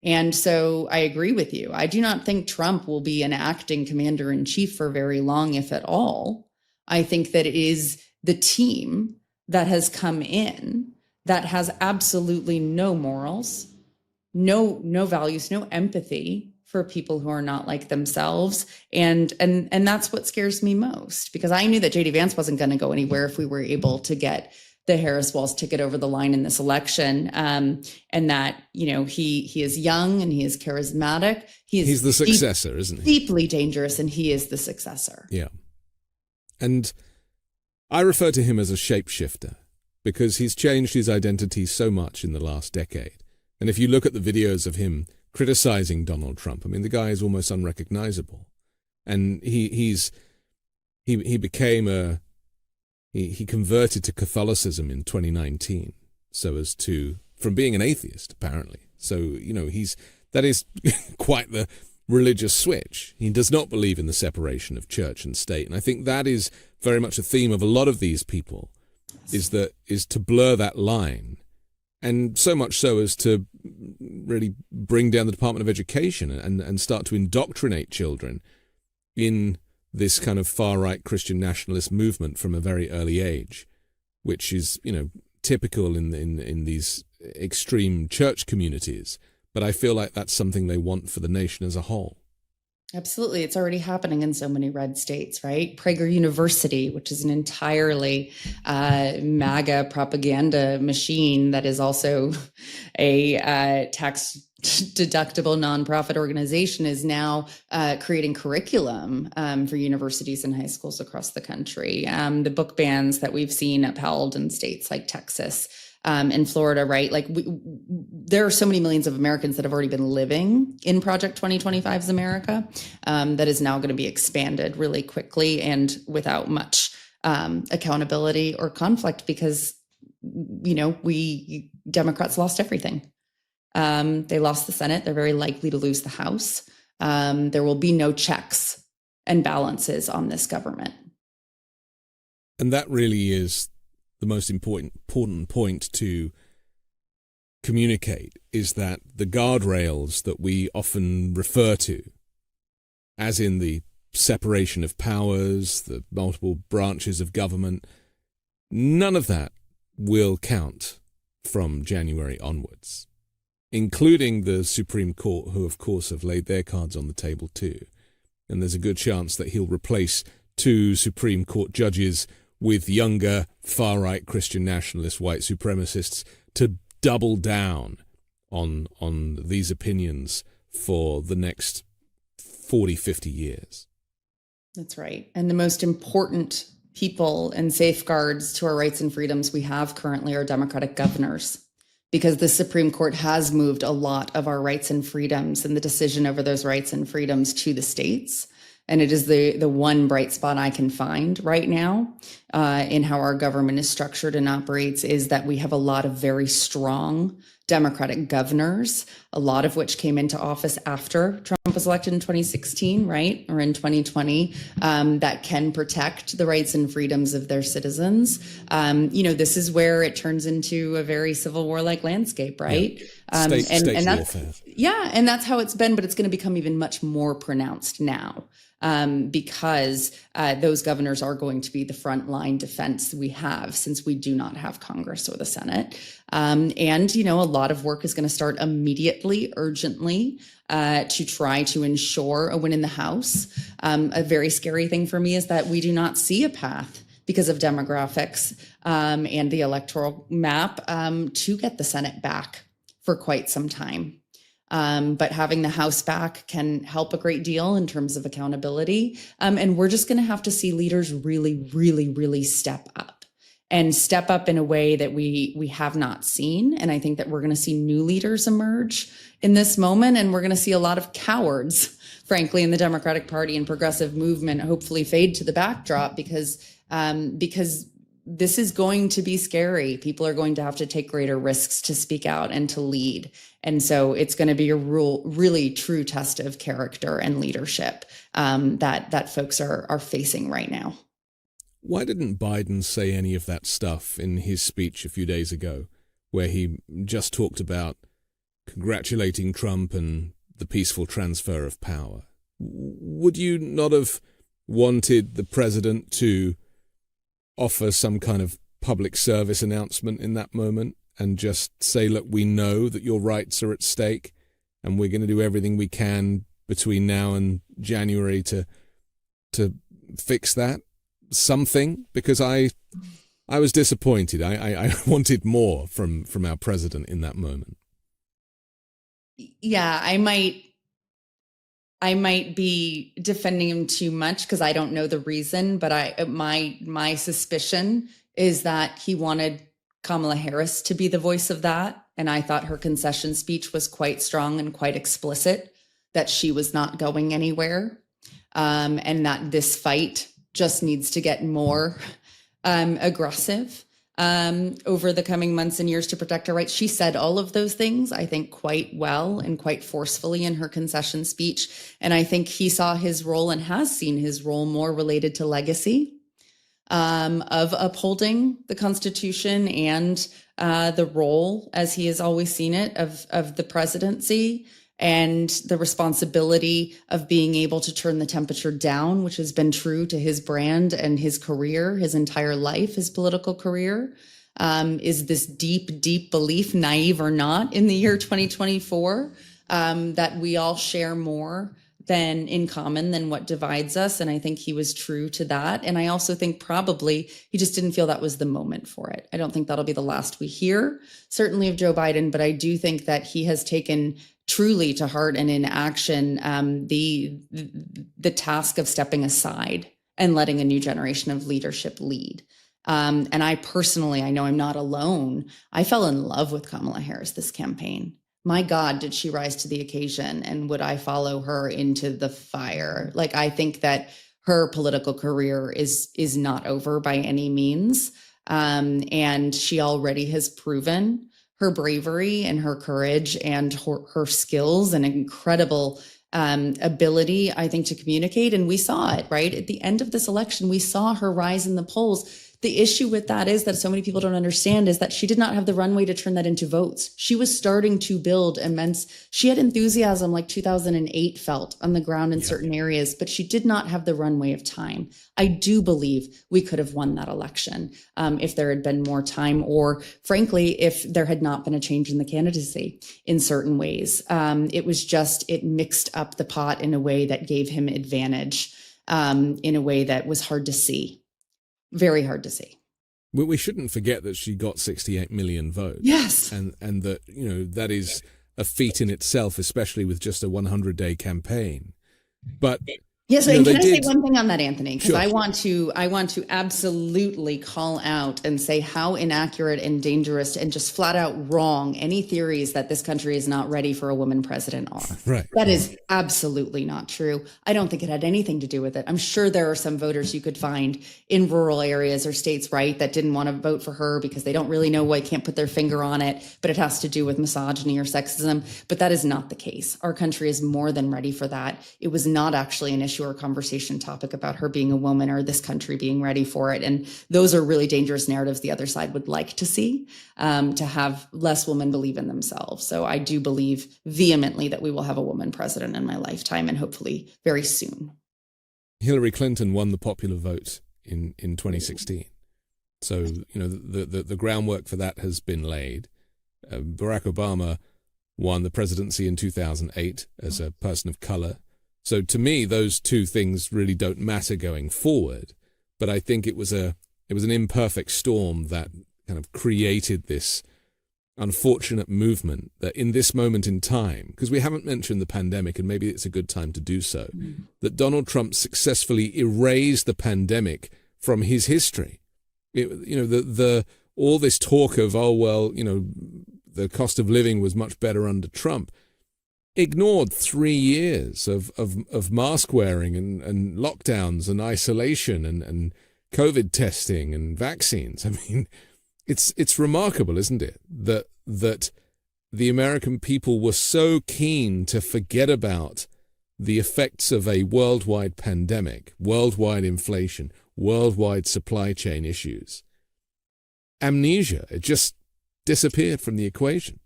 And so I agree with you. I do not think Trump will be an acting commander in chief for very long, if at all. I think that it is the team that has come in that has absolutely no morals, no values, no empathy for people who are not like themselves. And that's what scares me most, because I knew that JD Vance wasn't going to go anywhere if we were able to get the Harris-Walz ticket over the line in this election. And that, he is young and he is charismatic. He's the successor, isn't he? Deeply dangerous, and he is the successor. Yeah. And I refer to him as a shapeshifter, because he's changed his identity so much in the last decade. And if you look at the videos of him criticizing Donald Trump, I mean, the guy is almost unrecognizable. And he converted to Catholicism in 2019, from being an atheist, apparently. So, that is quite the religious switch. He does not believe in the separation of church and state. And I think that is very much a theme of a lot of these people, is to blur that line, and so much so as to really bring down the Department of Education and start to indoctrinate children in this kind of far-right Christian nationalist movement from a very early age, which is, typical in these extreme church communities. But I feel like that's something they want for the nation as a whole. Absolutely. It's already happening in so many red states, right? Prager University, which is an entirely MAGA propaganda machine that is also a tax deductible nonprofit organization, is now creating curriculum for universities and high schools across the country. The book bans that we've seen upheld in states like Texas, in Florida, right? Like there are so many millions of Americans that have already been living in Project 2025's America that is now going to be expanded really quickly and without much accountability or conflict because, we Democrats lost everything. They lost the Senate. They're very likely to lose the House. There will be no checks and balances on this government. And that really is the most important point to communicate, is that the guardrails that we often refer to, as in the separation of powers, the multiple branches of government, none of that will count from January onwards, including the Supreme Court, who of course have laid their cards on the table too. And there's a good chance that he'll replace 2 Supreme Court judges with younger, far-right Christian nationalist white supremacists to double down on these opinions for the next 40, 50 years. That's right. And the most important people and safeguards to our rights and freedoms we have currently are Democratic governors, because the Supreme Court has moved a lot of our rights and freedoms and the decision over those rights and freedoms to the states. And it is the one bright spot I can find right now in how our government is structured and operates, is that we have a lot of very strong Democratic governors, a lot of which came into office after Trump was elected in 2016, right? Or in 2020, that can protect the rights and freedoms of their citizens. This is where it turns into a very Civil War-like landscape, right? Yeah. State that's, warfare. Yeah, and that's how it's been, but it's going to become even much more pronounced now. Because those governors are going to be the frontline defense we have, since we do not have Congress or the Senate. A lot of work is going to start immediately, urgently, to try to ensure a win in the House. A very scary thing for me is that we do not see a path because of demographics and the electoral map to get the Senate back for quite some time. But having the House back can help a great deal in terms of accountability. And we're just going to have to see leaders really, really, really step up in a way that we have not seen. And I think that we're going to see new leaders emerge in this moment. And we're going to see a lot of cowards, frankly, in the Democratic Party and progressive movement, hopefully fade to the backdrop because this is going to be scary. People are going to have to take greater risks to speak out and to lead. And so it's going to be a really true test of character and leadership that folks are facing right now. Why didn't Biden say any of that stuff in his speech a few days ago, where he just talked about congratulating Trump and the peaceful transfer of power? Would you not have wanted the president to offer some kind of public service announcement in that moment and just say, look, we know that your rights are at stake and we're going to do everything we can between now and January to fix that? Something? Because I was disappointed. I wanted more from our president in that moment. Yeah, I might be defending him too much because I don't know the reason, but my suspicion is that he wanted Kamala Harris to be the voice of that. And I thought her concession speech was quite strong and quite explicit that she was not going anywhere, and that this fight just needs to get more aggressive over the coming months and years to protect her rights. She said all of those things, I think, quite well and quite forcefully in her concession speech. And I think he saw his role and has seen his role more related to legacy of upholding the Constitution and the role, as he has always seen it, of the presidency and the responsibility of being able to turn the temperature down, which has been true to his brand and his career, his entire life, his political career. Is this deep, deep belief, naive or not, in the year 2024, that we all share more in common than what divides us. And I think he was true to that. And I also think probably he just didn't feel that was the moment for it. I don't think that'll be the last we hear, certainly of Joe Biden, but I do think that he has taken truly to heart and in action the task of stepping aside and letting a new generation of leadership lead. And I personally, I know I'm not alone, I fell in love with Kamala Harris this campaign. My God, did she rise to the occasion, and would I follow her into the fire? Like, I think that her political career is not over by any means. And she already has proven her bravery and her courage and her skills and incredible ability, I think, to communicate. And we saw it, right? At the end of this election, we saw her rise in the polls. The issue with that is that so many people don't understand is that she did not have the runway to turn that into votes. She was starting to build she had enthusiasm like 2008 felt on the ground in certain areas, but she did not have the runway of time. I do believe we could have won that election if there had been more time, or frankly, if there had not been a change in the candidacy in certain ways. It mixed up the pot in a way that gave him advantage in a way that was hard to see. Very hard to see. We shouldn't forget that she got 68 million votes. Yes. And that, that is a feat in itself, especially with just a 100-day campaign. But yes, and can I say one thing on that, Anthony? Because Sure. I want to absolutely call out and say how inaccurate and dangerous and just flat out wrong any theories that this country is not ready for a woman president are. Right. That is absolutely not true. I don't think it had anything to do with it. I'm sure there are some voters you could find in rural areas or states, right, that didn't want to vote for her because they don't really know why, can't put their finger on it, but it has to do with misogyny or sexism. But that is not the case. Our country is more than ready for that. It was not actually an issue or conversation topic about her being a woman or this country being ready for it. And those are really dangerous narratives the other side would like to see, to have less women believe in themselves. So I do believe vehemently that we will have a woman president in my lifetime, and hopefully very soon. Hillary Clinton won the popular vote in 2016. So, the groundwork for that has been laid. Barack Obama won the presidency in 2008 as a person of color. So to me, those two things really don't matter going forward. But I think it was an imperfect storm that kind of created this unfortunate movement that in this moment in time, because we haven't mentioned the pandemic, and maybe it's a good time to do so, that Donald Trump successfully erased the pandemic from his history. All this talk of, the cost of living was much better under Trump, ignored 3 years of mask wearing and lockdowns and isolation and COVID testing and vaccines. I mean, it's remarkable, isn't it, that the American people were so keen to forget about the effects of a worldwide pandemic, worldwide inflation, worldwide supply chain issues. Amnesia, it just disappeared from the equation.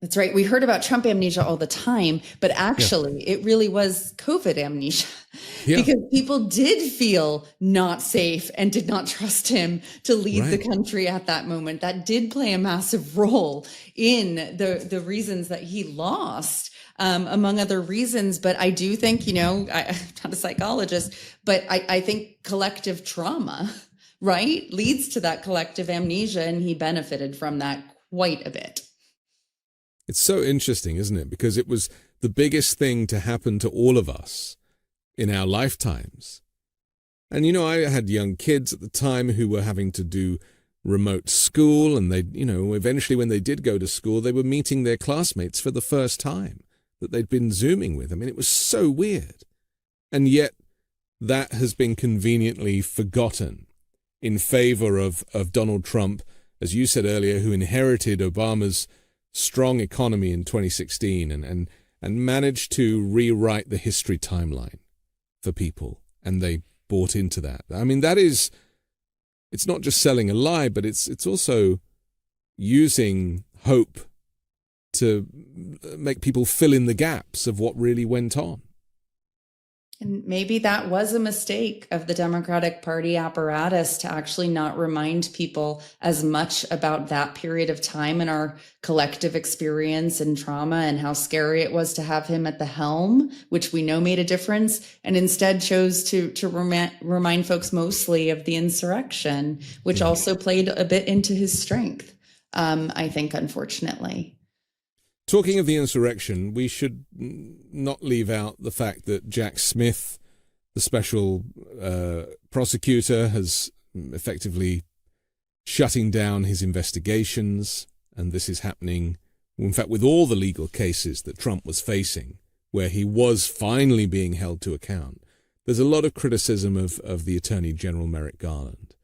That's right. We heard about Trump amnesia all the time, but actually it really was COVID amnesia because people did feel not safe and did not trust him to lead the country at that moment. That did play a massive role in the reasons that he lost, among other reasons. But I do think, I'm not a psychologist, but I think collective trauma, right, leads to that collective amnesia, and he benefited from that quite a bit. It's so interesting, isn't it? Because it was the biggest thing to happen to all of us in our lifetimes. And, I had young kids at the time who were having to do remote school, and they, eventually when they did go to school, they were meeting their classmates for the first time that they'd been Zooming with. I mean, it was so weird. And yet that has been conveniently forgotten in favor of Donald Trump, as you said earlier, who inherited Obama's strong economy in 2016 and managed to rewrite the history timeline for people. And they bought into that. I mean, it's not just selling a lie, but it's also using hope to make people fill in the gaps of what really went on. And maybe that was a mistake of the Democratic Party apparatus to actually not remind people as much about that period of time and our collective experience and trauma and how scary it was to have him at the helm, which we know made a difference, and instead chose to remind folks mostly of the insurrection, which also played a bit into his strength, I think, unfortunately. Talking of the insurrection, we should not leave out the fact that Jack Smith, the special prosecutor, has effectively shutting down his investigations, and this is happening, in fact, with all the legal cases that Trump was facing, where he was finally being held to account. There's a lot of criticism of the Attorney General Merrick Garland,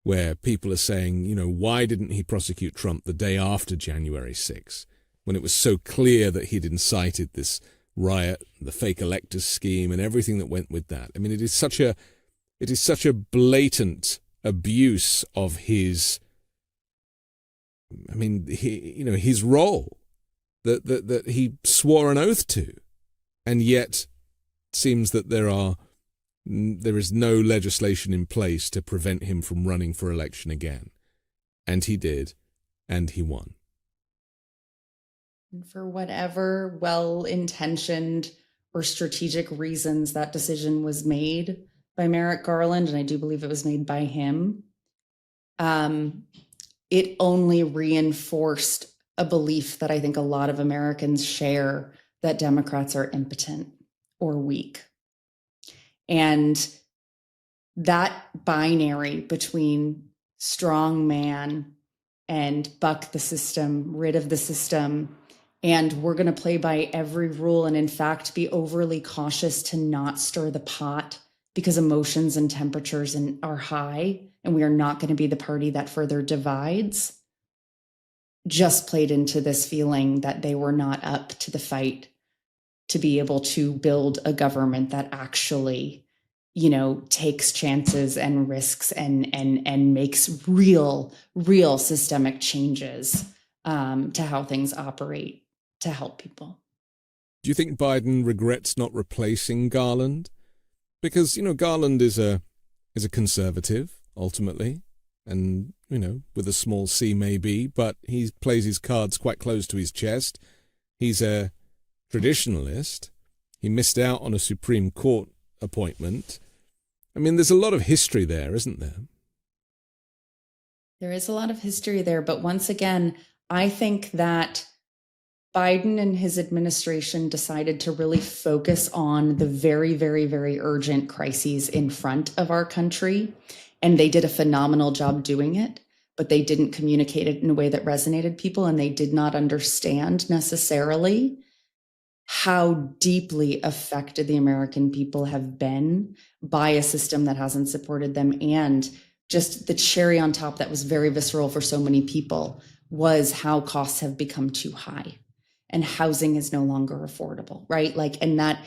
where people are saying, why didn't he prosecute Trump the day after January 6th? When it was so clear that he'd incited this riot, the fake electors scheme, and everything that went with that. I mean, it is such a blatant abuse of his role that he swore an oath to, and yet it seems that there is no legislation in place to prevent him from running for election again, and he did, and he won. For whatever well-intentioned or strategic reasons that decision was made by Merrick Garland, and I do believe it was made by him, it only reinforced a belief that I think a lot of Americans share, that Democrats are impotent or weak. And that binary between strong man and buck the system, rid of the system, and we're going to play by every rule and, in fact, be overly cautious to not stir the pot because emotions and temperatures are high, and we are not going to be the party that further divides, just played into this feeling that they were not up to the fight to be able to build a government that actually, takes chances and risks and makes real systemic changes to how things operate to help people. Do you think Biden regrets not replacing Garland? Because, Garland is a conservative, ultimately, and, with a small c maybe, but he plays his cards quite close to his chest. He's a traditionalist. He missed out on a Supreme Court appointment. I mean, there's a lot of history there, isn't there? There is a lot of history there, but once again, I think that Biden and his administration decided to really focus on the very, very, very urgent crises in front of our country. And they did a phenomenal job doing it, but they didn't communicate it in a way that resonated people. And they did not understand necessarily how deeply affected the American people have been by a system that hasn't supported them. And just the cherry on top that was very visceral for so many people was how costs have become too high. And housing is no longer affordable, right? And that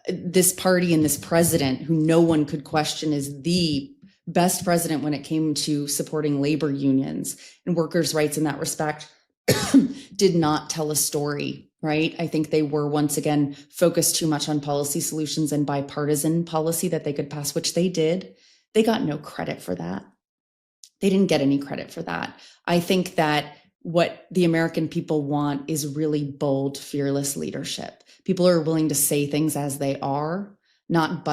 this party and this president, who no one could question is the best president when it came to supporting labor unions and workers' rights in that respect, did not tell a story, right? I think they were once again focused too much on policy solutions and bipartisan policy that they could pass, which they did. They got no credit for that. They didn't get any credit for that. I think that what the American people want is really bold, fearless leadership. People are willing to say things as they are, not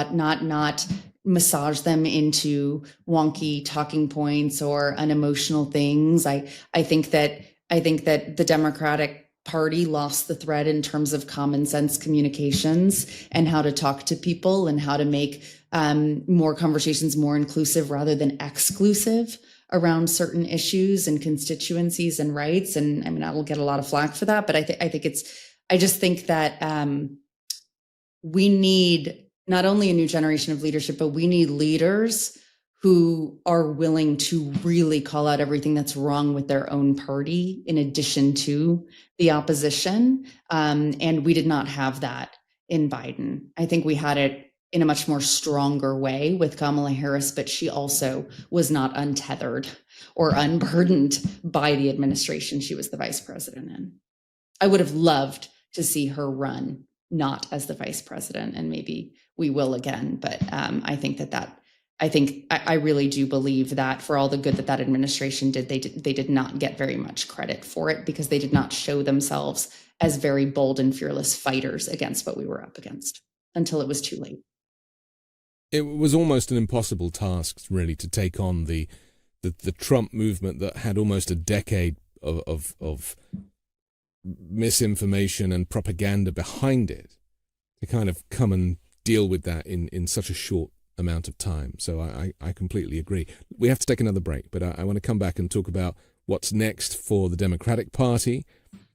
massage them into wonky talking points or unemotional things. I think that the Democratic Party lost the thread in terms of common sense communications and how to talk to people and how to make more conversations more inclusive rather than exclusive around certain issues and constituencies and rights. And I mean, I will get a lot of flack for that, but I just think that we need not only a new generation of leadership, but we need leaders who are willing to really call out everything that's wrong with their own party in addition to the opposition. And we did not have that in Biden. I think we had it in a much more stronger way with Kamala Harris, but she also was not untethered or unburdened by the administration she was the vice president in. I would have loved to see her run not as the vice president, and maybe we will again. But I really do believe that for all the good that administration did, they did not get very much credit for it, because they did not show themselves as very bold and fearless fighters against what we were up against until it was too late. It was almost an impossible task, really, to take on the Trump movement that had almost a decade of misinformation and propaganda behind it, to kind of come and deal with that in such a short amount of time. So I completely agree. We have to take another break, but I want to come back and talk about what's next for the Democratic Party,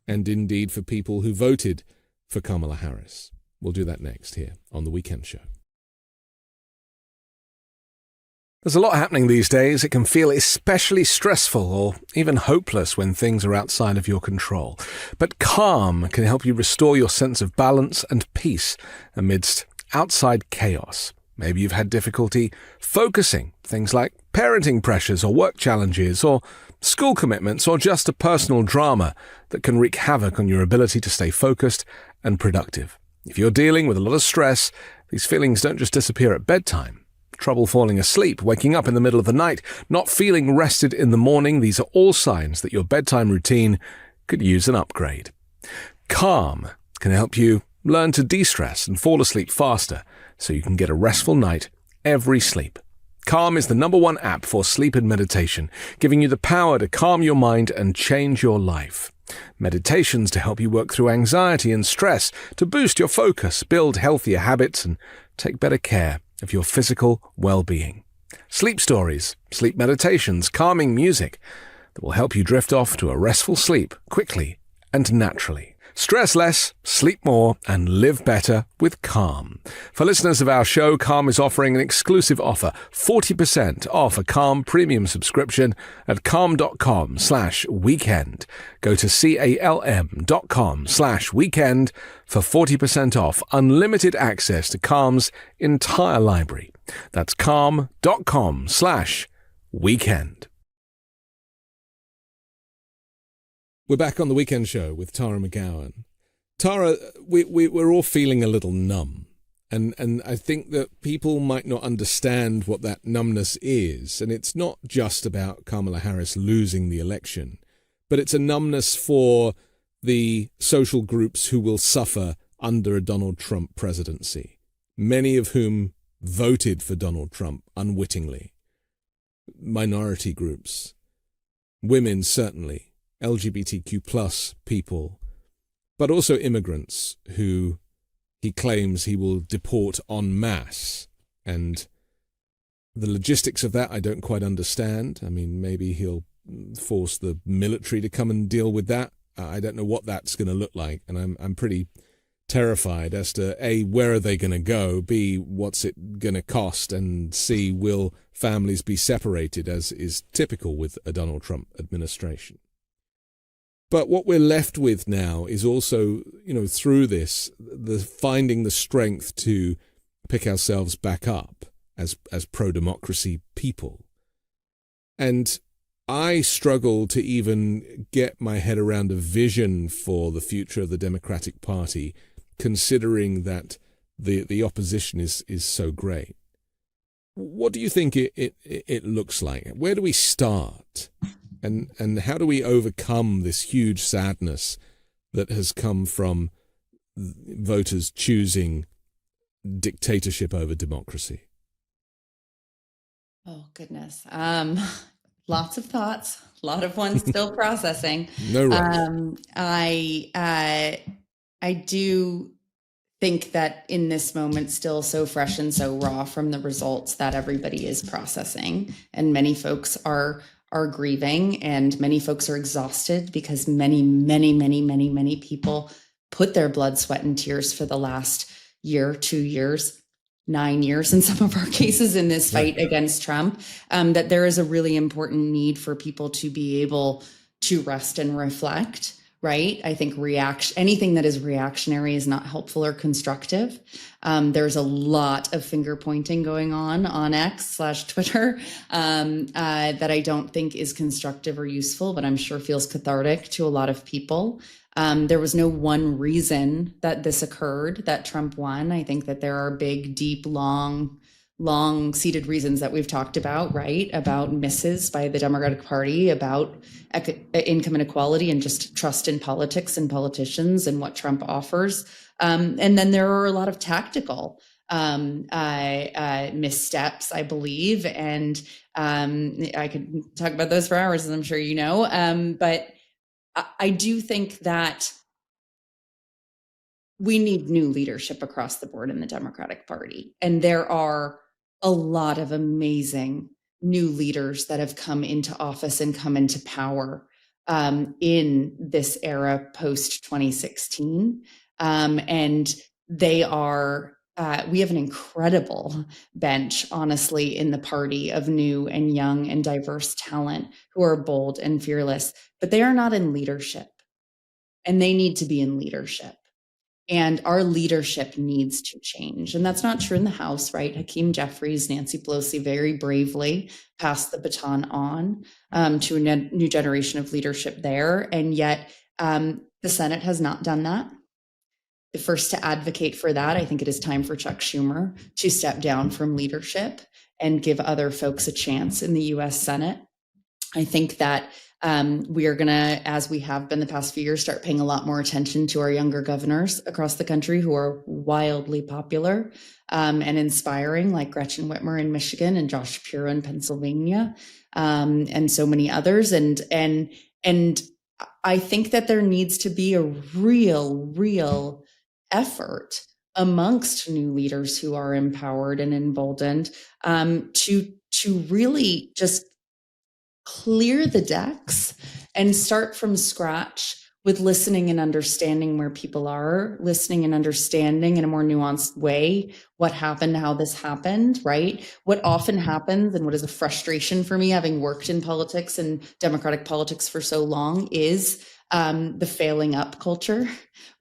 and indeed for people who voted for Kamala Harris. We'll do that next here on The Weekend Show. There's a lot happening these days. It can feel especially stressful or even hopeless when things are outside of your control. But Calm can help you restore your sense of balance and peace amidst outside chaos. Maybe you've had difficulty focusing, things like parenting pressures or work challenges or school commitments, or just a personal drama that can wreak havoc on your ability to stay focused and productive. If you're dealing with a lot of stress, these feelings don't just disappear at bedtime. Trouble falling asleep, waking up in the middle of the night, not feeling rested in the morning, these are all signs that your bedtime routine could use an upgrade. Calm can help you learn to de-stress and fall asleep faster so you can get a restful night every sleep. Calm is the #1 app for sleep and meditation, giving you the power to calm your mind and change your life. Meditations to help you work through anxiety and stress, to boost your focus, build healthier habits, and take better care of your physical well-being. Sleep stories, sleep meditations, calming music that will help you drift off to a restful sleep quickly and naturally. Stress less, sleep more, and live better with Calm. For listeners of our show, Calm is offering an exclusive offer, 40% off a Calm premium subscription at calm.com/weekend. Go to calm.com/weekend for 40% off unlimited access to Calm's entire library. That's calm.com/weekend. We're back on The Weekend Show with Tara McGowan. Tara, we're all feeling a little numb. And I think that people might not understand what that numbness is. And it's not just about Kamala Harris losing the election, but it's a numbness for the social groups who will suffer under a Donald Trump presidency, many of whom voted for Donald Trump unwittingly. Minority groups, women certainly, LGBTQ plus people, but also immigrants who he claims he will deport en masse. And the logistics of that I don't quite understand. I mean, maybe he'll force the military to come and deal with that. I don't know what that's going to look like. And I'm pretty terrified as to A, where are they going to go? B, what's it going to cost? And C, will families be separated, as is typical with a Donald Trump administration? But what we're left with now is also, through this, the finding the strength to pick ourselves back up as pro-democracy people. And I struggle to even get my head around a vision for the future of the Democratic Party, considering that the opposition is so great. What do you think it looks like? Where do we start? And how do we overcome this huge sadness that has come from voters choosing dictatorship over democracy? Oh, goodness. Lots of thoughts, a lot of ones still processing. No rush. I do think that in this moment, still so fresh and so raw from the results, that everybody is processing, and many folks are grieving, and many folks are exhausted because many people put their blood, sweat, and tears for the last year, 2 years, 9 years in some of our cases in this fight against Trump, that there is a really important need for people to be able to rest and reflect right? I think anything that is reactionary is not helpful or constructive. There's a lot of finger pointing going on X/Twitter that I don't think is constructive or useful, but I'm sure feels cathartic to a lot of people. There was no one reason that this occurred, that Trump won. I think that there are big, deep, long-seated reasons that we've talked about, right? About misses by the Democratic Party, about income inequality and just trust in politics and politicians and what Trump offers. And then there are a lot of tactical missteps, I believe. And I could talk about those for hours, as I'm sure you know. But I do think that we need new leadership across the board in the Democratic Party. And there are a lot of amazing new leaders that have come into office and come into power in this era post 2016. And they are, we have an incredible bench, honestly, in the party of new and young and diverse talent who are bold and fearless, but they are not in leadership, and they need to be in leadership. And our leadership needs to change. And that's not true in the House, right? Hakeem Jeffries, Nancy Pelosi very bravely passed the baton on to a new generation of leadership there. And yet the Senate has not done that. The first to advocate for that, I think it is time for Chuck Schumer to step down from leadership and give other folks a chance in the US Senate. I think that we are going to, as we have been the past few years, start paying a lot more attention to our younger governors across the country who are wildly popular and inspiring, like Gretchen Whitmer in Michigan and Josh Shapiro in Pennsylvania, and so many others. And I think that there needs to be a real effort amongst new leaders who are empowered and emboldened to really just clear the decks and start from scratch with listening and understanding where people are, listening and understanding in a more nuanced way what happened, how this happened, right? What often happens, and what is a frustration for me, having worked in politics and democratic politics for so long, is the failing up culture,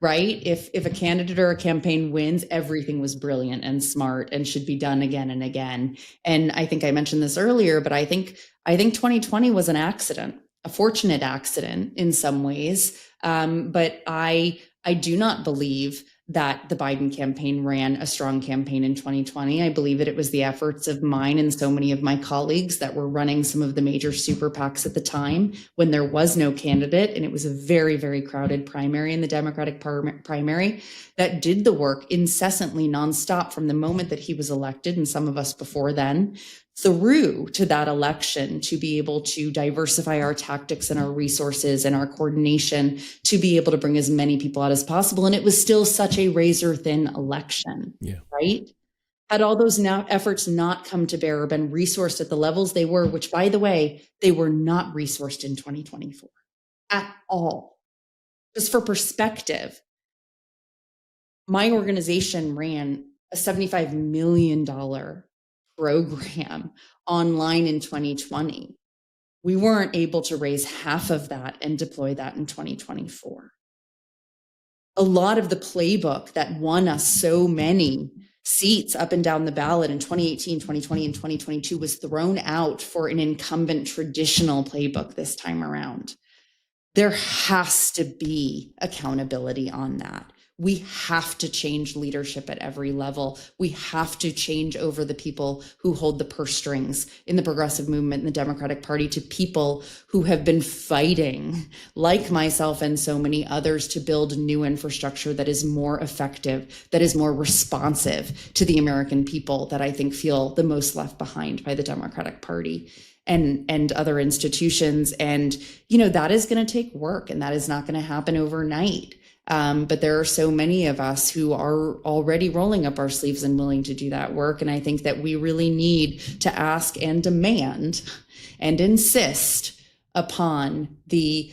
right? If a candidate or a campaign wins, everything was brilliant and smart and should be done again and again. And I think I mentioned this earlier, but I think 2020 was an accident, a fortunate accident in some ways. But I do not believe that the Biden campaign ran a strong campaign in 2020. I believe that it was the efforts of mine and so many of my colleagues that were running some of the major super PACs at the time when there was no candidate, and it was a very, very crowded primary in the Democratic primary, that did the work incessantly, nonstop from the moment that he was elected, and some of us before then, through to that election, to be able to diversify our tactics and our resources and our coordination to be able to bring as many people out as possible. And it was still such a razor thin election, right? Had all those efforts not come to bear or been resourced at the levels they were, which, by the way, they were not resourced in 2024 at all. Just for perspective, my organization ran a $75 million program online in 2020. We weren't able to raise half of that and deploy that in 2024. A lot of the playbook that won us so many seats up and down the ballot in 2018, 2020, and 2022 was thrown out for an incumbent traditional playbook this time around. There has to be accountability on that. We have to change leadership at every level. We have to change over the people who hold the purse strings in the progressive movement in the Democratic Party to people who have been fighting, like myself and so many others, to build new infrastructure that is more effective, that is more responsive to the American people that I think feel the most left behind by the Democratic Party and other institutions. And, that is going to take work, and that is not going to happen overnight. But there are so many of us who are already rolling up our sleeves and willing to do that work. And I think that we really need to ask and demand and insist upon the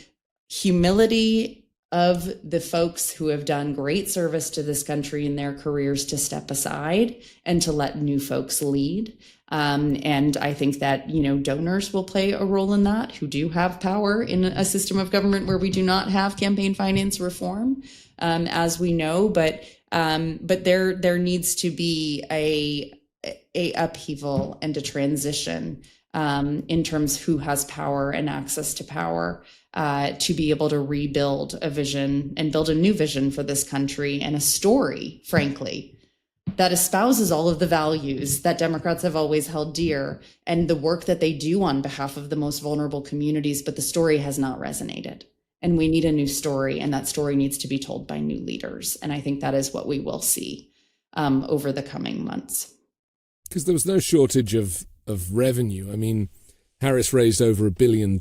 humility of the folks who have done great service to this country in their careers to step aside and to let new folks lead. And I think that, donors will play a role in that, who do have power in a system of government where we do not have campaign finance reform, as we know. But there needs to be a upheaval and a transition in terms of who has power and access to power, to be able to rebuild a vision and build a new vision for this country, and a story, frankly, that espouses all of the values that Democrats have always held dear, and the work that they do on behalf of the most vulnerable communities. But the story has not resonated, and we need a new story, and that story needs to be told by new leaders. And I think that is what we will see over the coming months. Because there was no shortage of revenue. I mean, Harris raised over $1 billion,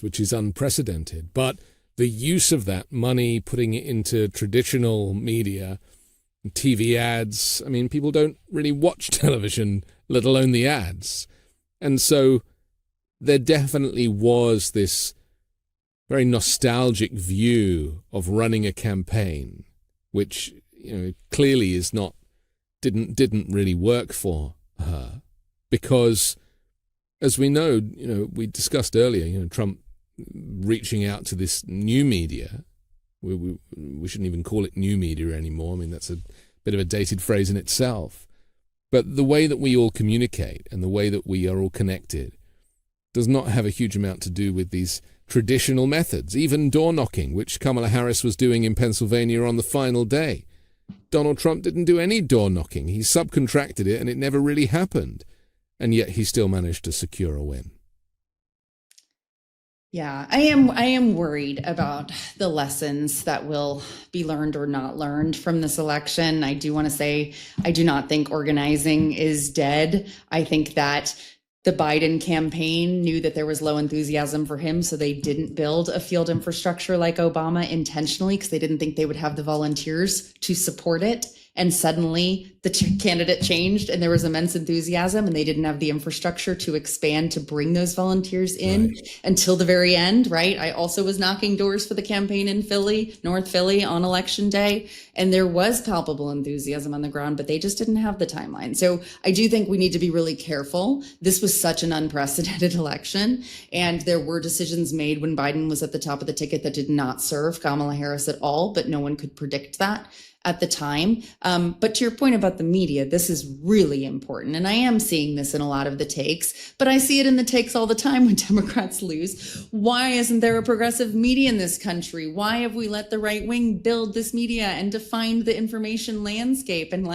which is unprecedented. But the use of that money, putting it into traditional media, TV ads, I mean, people don't really watch television, let alone the ads. And so there definitely was this very nostalgic view of running a campaign, which, clearly didn't really work for her, because, as we know, we discussed earlier, Trump reaching out to this new media. We shouldn't even call it new media anymore. I mean, that's a bit of a dated phrase in itself. But the way that we all communicate and the way that we are all connected does not have a huge amount to do with these traditional methods, even door knocking, which Kamala Harris was doing in Pennsylvania on the final day. Donald Trump didn't do any door knocking. He subcontracted it, and it never really happened. And yet he still managed to secure a win. Yeah, I am worried about the lessons that will be learned or not learned from this election. I do want to say, I do not think organizing is dead. I think that the Biden campaign knew that there was low enthusiasm for him, so they didn't build a field infrastructure like Obama intentionally, because they didn't think they would have the volunteers to support it. And suddenly the candidate changed, and there was immense enthusiasm, and they didn't have the infrastructure to expand to bring those volunteers in until the very end, right? I also was knocking doors for the campaign in Philly, North Philly, on election day, and there was palpable enthusiasm on the ground, but they just didn't have the timeline. So I do think we need to be really careful. This was such an unprecedented election, and there were decisions made when Biden was at the top of the ticket that did not serve Kamala Harris at all, but no one could predict that at the time. But to your point about the media, this is really important. And I am seeing this in a lot of the takes, but I see it in the takes all the time when Democrats lose. Why isn't there a progressive media in this country? Why have we let the right wing build this media and define the information landscape? And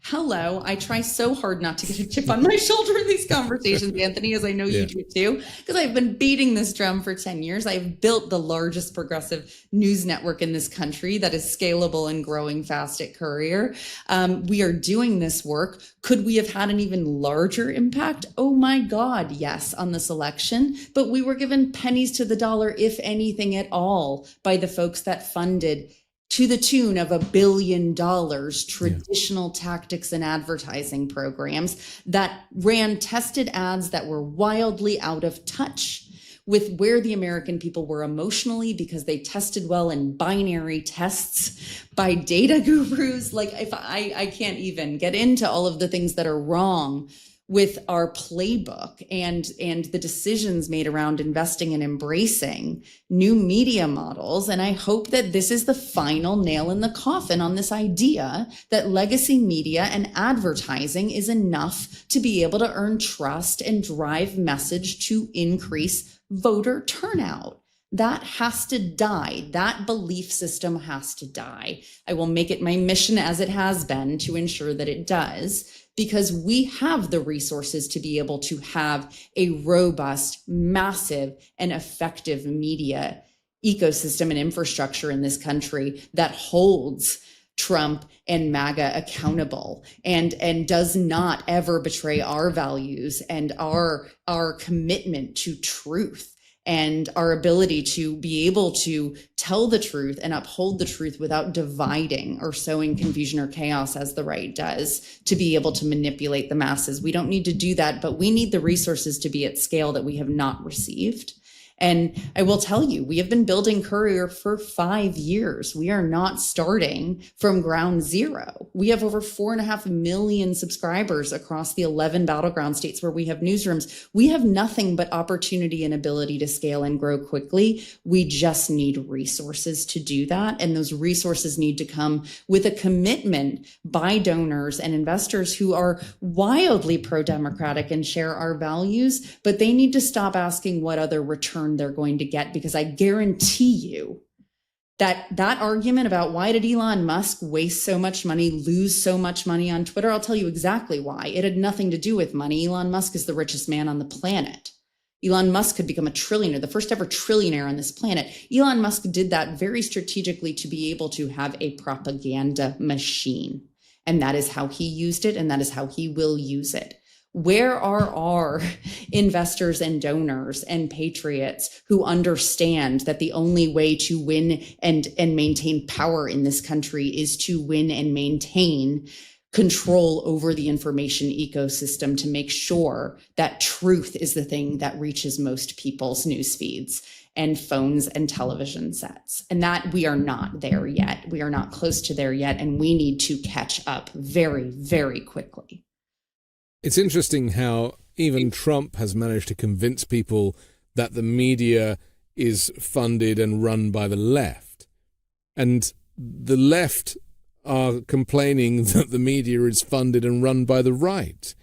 hello, I try so hard not to get a chip on my shoulder in these conversations, Anthony, as I know you do too, because I've been beating this drum for 10 years. I've built the largest progressive news network in this country that is scalable and growing fast at Courier. We are doing this work. Could we have had an even larger impact? Oh my God, yes, on this election. But we were given pennies to the dollar, if anything at all, by the folks that funded, to the tune of $1 billion, traditional tactics and advertising programs that ran tested ads that were wildly out of touch with where the American people were emotionally, because they tested well in binary tests by data gurus. If I can't even get into all of the things that are wrong with our playbook and the decisions made around investing and embracing new media models. And I hope that this is the final nail in the coffin on this idea that legacy media and advertising is enough to be able to earn trust and drive message to increase voter turnout. That has to die. That belief system has to die. I will make it my mission, as it has been, to ensure that it does, because we have the resources to be able to have a robust, massive, and effective media ecosystem and infrastructure in this country that holds Trump and MAGA accountable and does not ever betray our values and our commitment to truth and our ability to be able to tell the truth and uphold the truth without dividing or sowing confusion or chaos, as the right does, to be able to manipulate the masses. We don't need to do that, but we need the resources to be at scale that we have not received. And I will tell you, we have been building Courier for 5 years. We are not starting from ground zero. We have over 4.5 million subscribers across the 11 battleground states where we have newsrooms. We have nothing but opportunity and ability to scale and grow quickly. We just need resources to do that. And those resources need to come with a commitment by donors and investors who are wildly pro-democratic and share our values, but they need to stop asking what other return they're going to get, because I guarantee you that argument about why did Elon Musk waste so much money, lose so much money on Twitter, I'll tell you exactly why. It had nothing to do with money. Elon Musk is the richest man on the planet. Elon Musk could become a trillionaire, the first ever trillionaire on this planet. Elon Musk did that very strategically to be able to have a propaganda machine. And that is how he used it, and that is how he will use it. Where are our investors and donors and patriots who understand that the only way to win and maintain power in this country is to win and maintain control over the information ecosystem to make sure that truth is the thing that reaches most people's news feeds and phones and television sets? And that we are not there yet. We are not close to there yet. And we need to catch up very, very quickly. It's interesting how even Trump has managed to convince people that the media is funded and run by the left. And the left are complaining that the media is funded and run by the right.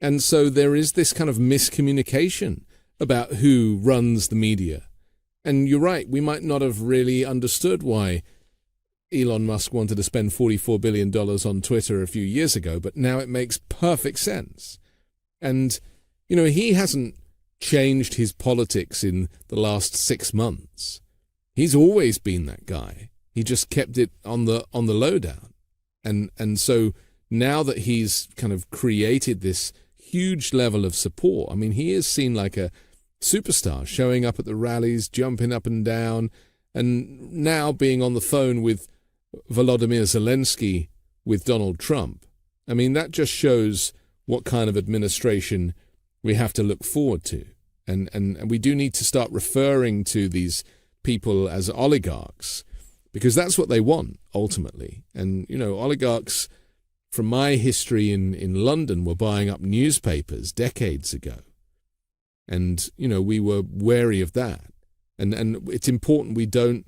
And so there is this kind of miscommunication about who runs the media. And you're right, we might not have really understood why Elon Musk wanted to spend $44 billion on Twitter a few years ago, but now it makes perfect sense. And, he hasn't changed his politics in the last 6 months. He's always been that guy. He just kept it on the lowdown. And so now that he's kind of created this huge level of support, I mean, he is seen like a superstar, showing up at the rallies, jumping up and down, and now being on the phone with Volodymyr Zelensky with Donald Trump. I mean, that just shows what kind of administration we have to look forward to. And we do need to start referring to these people as oligarchs, because that's what they want, ultimately. And, oligarchs, from my history in London, were buying up newspapers decades ago. And, we were wary of that. And it's important we don't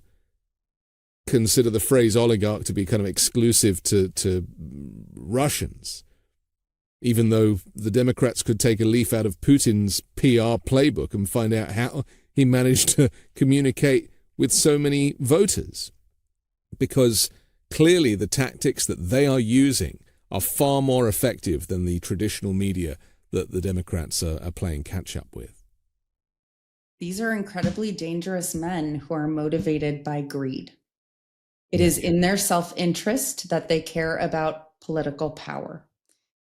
consider the phrase oligarch to be kind of exclusive to Russians, even though the Democrats could take a leaf out of Putin's PR playbook and find out how he managed to communicate with so many voters. Because clearly the tactics that they are using are far more effective than the traditional media that the Democrats are playing catch-up with. These are incredibly dangerous men who are motivated by greed. It is in their self-interest that they care about political power.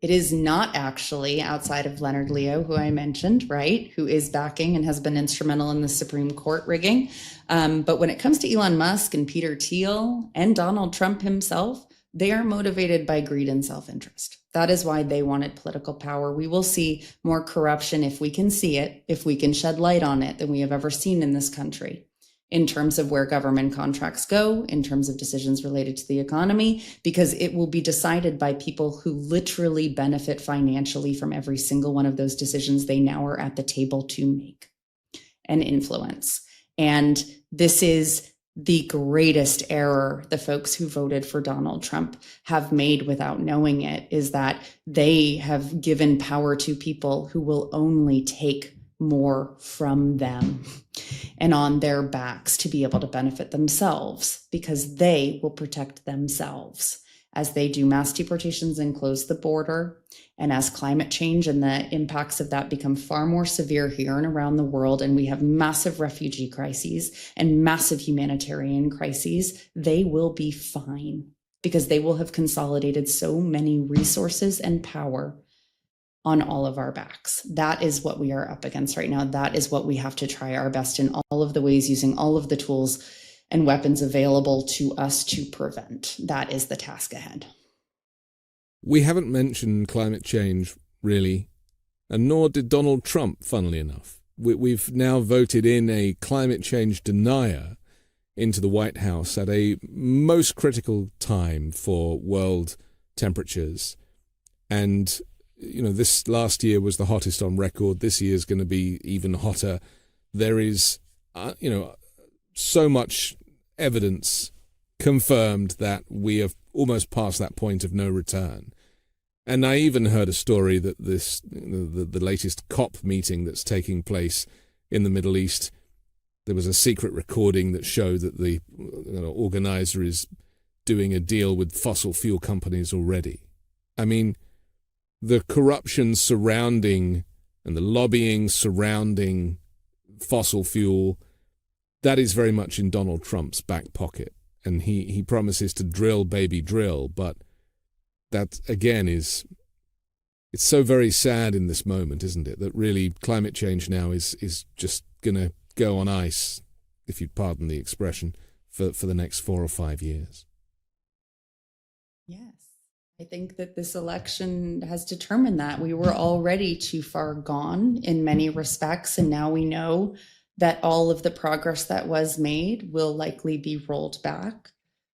It is not actually outside of Leonard Leo, who I mentioned, right, who is backing and has been instrumental in the Supreme Court rigging. But when it comes to Elon Musk and Peter Thiel and Donald Trump himself, they are motivated by greed and self-interest. That is why they wanted political power. We will see more corruption, if we can see it, if we can shed light on it, than we have ever seen in this country, in terms of where government contracts go, in terms of decisions related to the economy, because it will be decided by people who literally benefit financially from every single one of those decisions they now are at the table to make and influence. And this is the greatest error the folks who voted for Donald Trump have made without knowing it, is that they have given power to people who will only take more from them and on their backs to be able to benefit themselves, because they will protect themselves as they do mass deportations and close the border. And as climate change and the impacts of that become far more severe here and around the world, and we have massive refugee crises and massive humanitarian crises, they will be fine, because they will have consolidated so many resources and power on all of our backs. That is what we are up against right now. That is what we have to try our best in all of the ways, using all of the tools and weapons available to us to prevent. That is the task ahead. We haven't mentioned climate change, really, and nor did Donald Trump, funnily enough. we've now voted in a climate change denier into the White House at a most critical time for world temperatures. And, this last year was the hottest on record. This year is going to be even hotter. There is, so much evidence confirmed that we have almost passed that point of no return. And I even heard a story that the latest COP meeting that's taking place in the Middle East, there was a secret recording that showed that the organizer is doing a deal with fossil fuel companies already. I mean, the corruption surrounding and the lobbying surrounding fossil fuel, that is very much in Donald Trump's back pocket. And he promises to drill, baby, drill. But that, again, it's so very sad in this moment, isn't it? That really climate change now is just going to go on ice, if you'd pardon the expression, for the next 4 or 5 years. Yes. I think that this election has determined that we were already too far gone in many respects. And now we know that all of the progress that was made will likely be rolled back.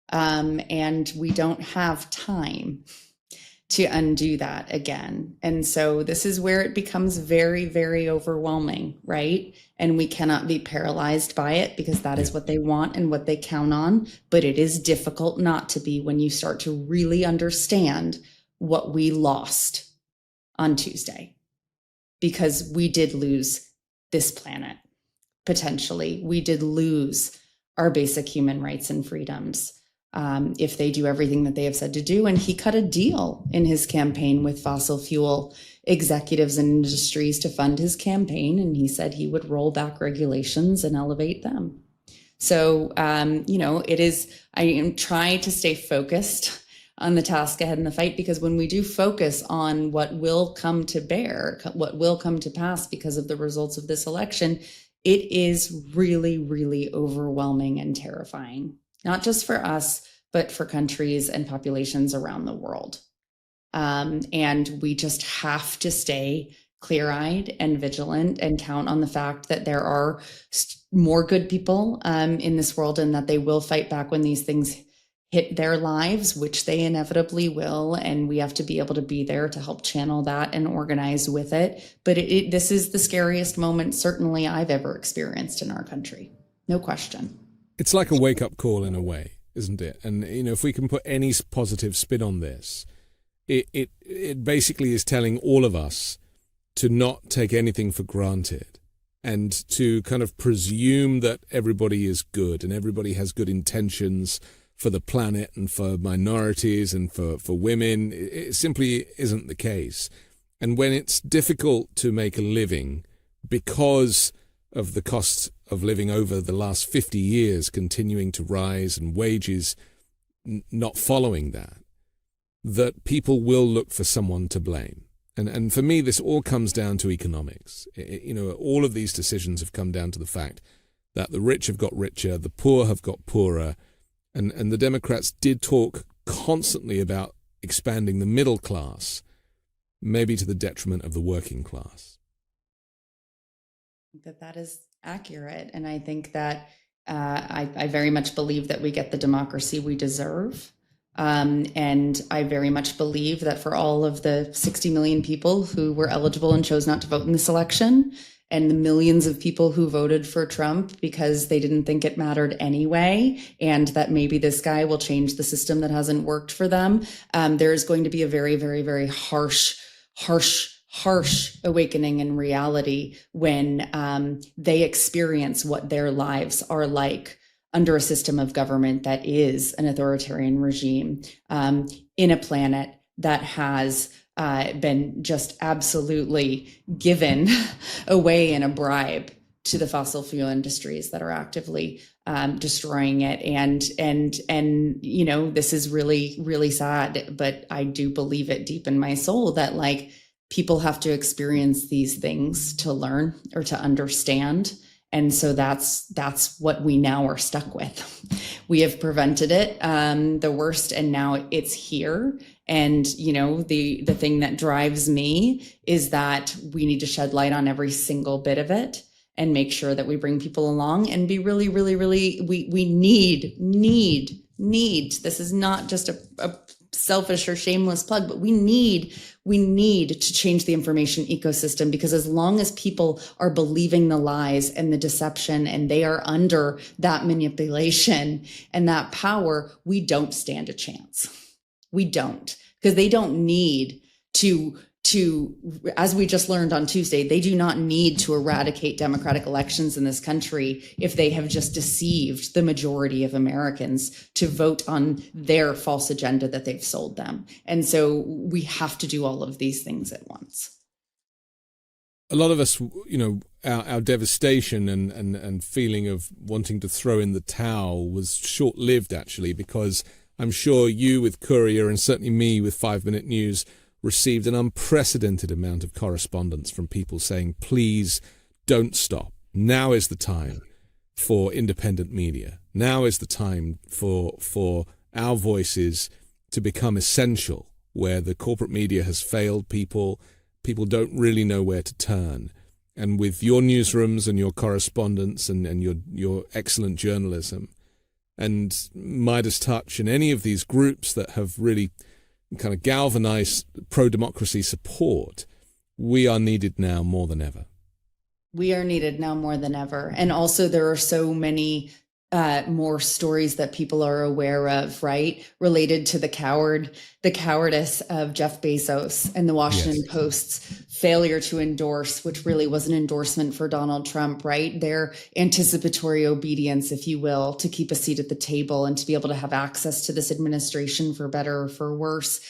And we don't have time to undo that again. And so this is where it becomes very, very overwhelming, right? And we cannot be paralyzed by it because that is what they want and what they count on. But it is difficult not to be when you start to really understand what we lost on Tuesday, because we did lose this planet. Potentially, we did lose our basic human rights and freedoms if they do everything that they have said to do. And he cut a deal in his campaign with fossil fuel executives and industries to fund his campaign. And he said he would roll back regulations and elevate them. So, I am trying to stay focused on the task ahead in the fight, because when we do focus on what will come to bear, what will come to pass because of the results of this election, it is really, really overwhelming and terrifying, not just for us, but for countries and populations around the world. And we just have to stay clear-eyed and vigilant and count on the fact that there are more good people in this world, and that they will fight back when these things hit their lives, which they inevitably will. And we have to be able to be there to help channel that and organize with it. But this is the scariest moment certainly I've ever experienced in our country. No question. It's like a wake-up call in a way, isn't it? And, if we can put any positive spin on this, it basically is telling all of us to not take anything for granted and to kind of presume that everybody is good and everybody has good intentions for the planet and for minorities and for women. It simply isn't the case. And when it's difficult to make a living because of the cost of living over the last 50 years continuing to rise and wages not following that people will look for someone to blame. And for me, this all comes down to economics. All of these decisions have come down to the fact that the rich have got richer, the poor have got poorer, and the Democrats did talk constantly about expanding the middle class, maybe to the detriment of the working class. That is accurate. And I think that I very much believe that we get the democracy we deserve. And I very much believe that for all of the 60 million people who were eligible and chose not to vote in this election, and the millions of people who voted for Trump because they didn't think it mattered anyway, and that maybe this guy will change the system that hasn't worked for them, there is going to be a very, very, very harsh awakening in reality when they experience what their lives are like under a system of government that is an authoritarian regime in a planet that has been just absolutely given away in a bribe to the fossil fuel industries that are actively destroying it. And this is really, really sad, but I do believe it deep in my soul that people have to experience these things to learn or to understand. And so that's what we now are stuck with. We have prevented it, the worst, and now it's here. And, the thing that drives me is that we need to shed light on every single bit of it. and make sure that we bring people along and be really, really, really, we need, this is not just a selfish or shameless plug, but we need to change the information ecosystem, because as long as people are believing the lies and the deception and they are under that manipulation and that power, we don't stand a chance. We don't, because they don't need to, as we just learned on Tuesday, they do not need to eradicate democratic elections in this country if they have just deceived the majority of Americans to vote on their false agenda that they've sold them. And so we have to do all of these things at once. A lot of us, our devastation and feeling of wanting to throw in the towel was short-lived, actually, because I'm sure you with Courier and certainly me with 5 Minute News received an unprecedented amount of correspondence from people saying, please don't stop. Now is the time for independent media. Now is the time for our voices to become essential, where the corporate media has failed people. People don't really know where to turn. And with your newsrooms and your correspondence and your excellent journalism and Midas Touch and any of these groups that have really kind of galvanized pro-democracy support, we are needed now more than ever. We are needed now more than ever. And also there are so many more stories that people are aware of, right? Related to the cowardice of Jeff Bezos and the Washington Post's failure to endorse, which really was an endorsement for Donald Trump, right? Their anticipatory obedience, if you will, to keep a seat at the table and to be able to have access to this administration for better or for worse.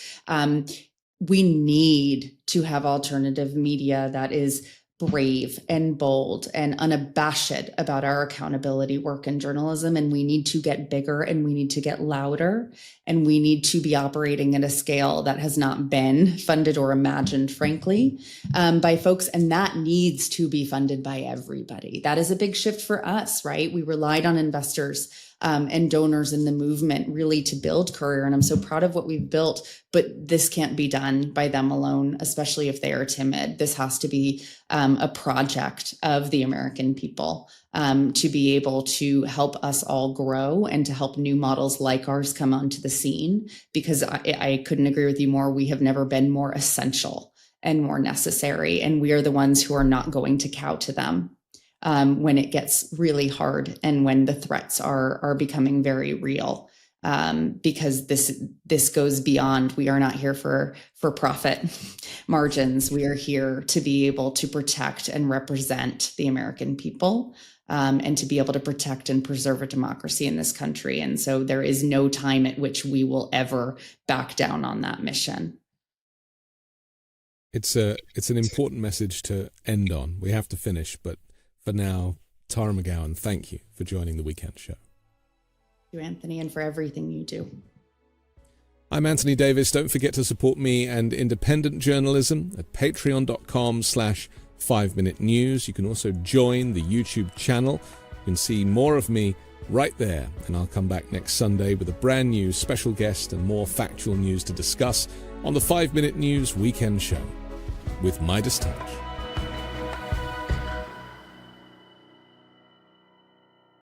We need to have alternative media that is brave and bold and unabashed about our accountability work in journalism. And we need to get bigger and we need to get louder and we need to be operating at a scale that has not been funded or imagined, frankly, by folks. And that needs to be funded by everybody. That is a big shift for us, right? We relied on investors and donors in the movement really to build Courier. And I'm so proud of what we've built, but this can't be done by them alone, especially if they are timid. This has to be a project of the American people to be able to help us all grow and to help new models like ours come onto the scene, because I couldn't agree with you more. We have never been more essential and more necessary. And we are the ones who are not going to cow to them when it gets really hard and when the threats are becoming very real, because this goes beyond. We are not here for profit margins. We are here to be able to protect and represent the American people, and to be able to protect and preserve a democracy in this country. And so there is no time at which we will ever back down on that mission. It's an important message to end on. We have to finish, but for now, Tara McGowan, thank you for joining the Weekend Show. Thank you, Anthony, and for everything you do. I'm Anthony Davis. Don't forget to support me and independent journalism at patreon.com/5Minute News. You can also join the YouTube channel. You can see more of me right there. And I'll come back next Sunday with a brand new special guest and more factual news to discuss on the 5 Minute News Weekend Show with Midas Touch.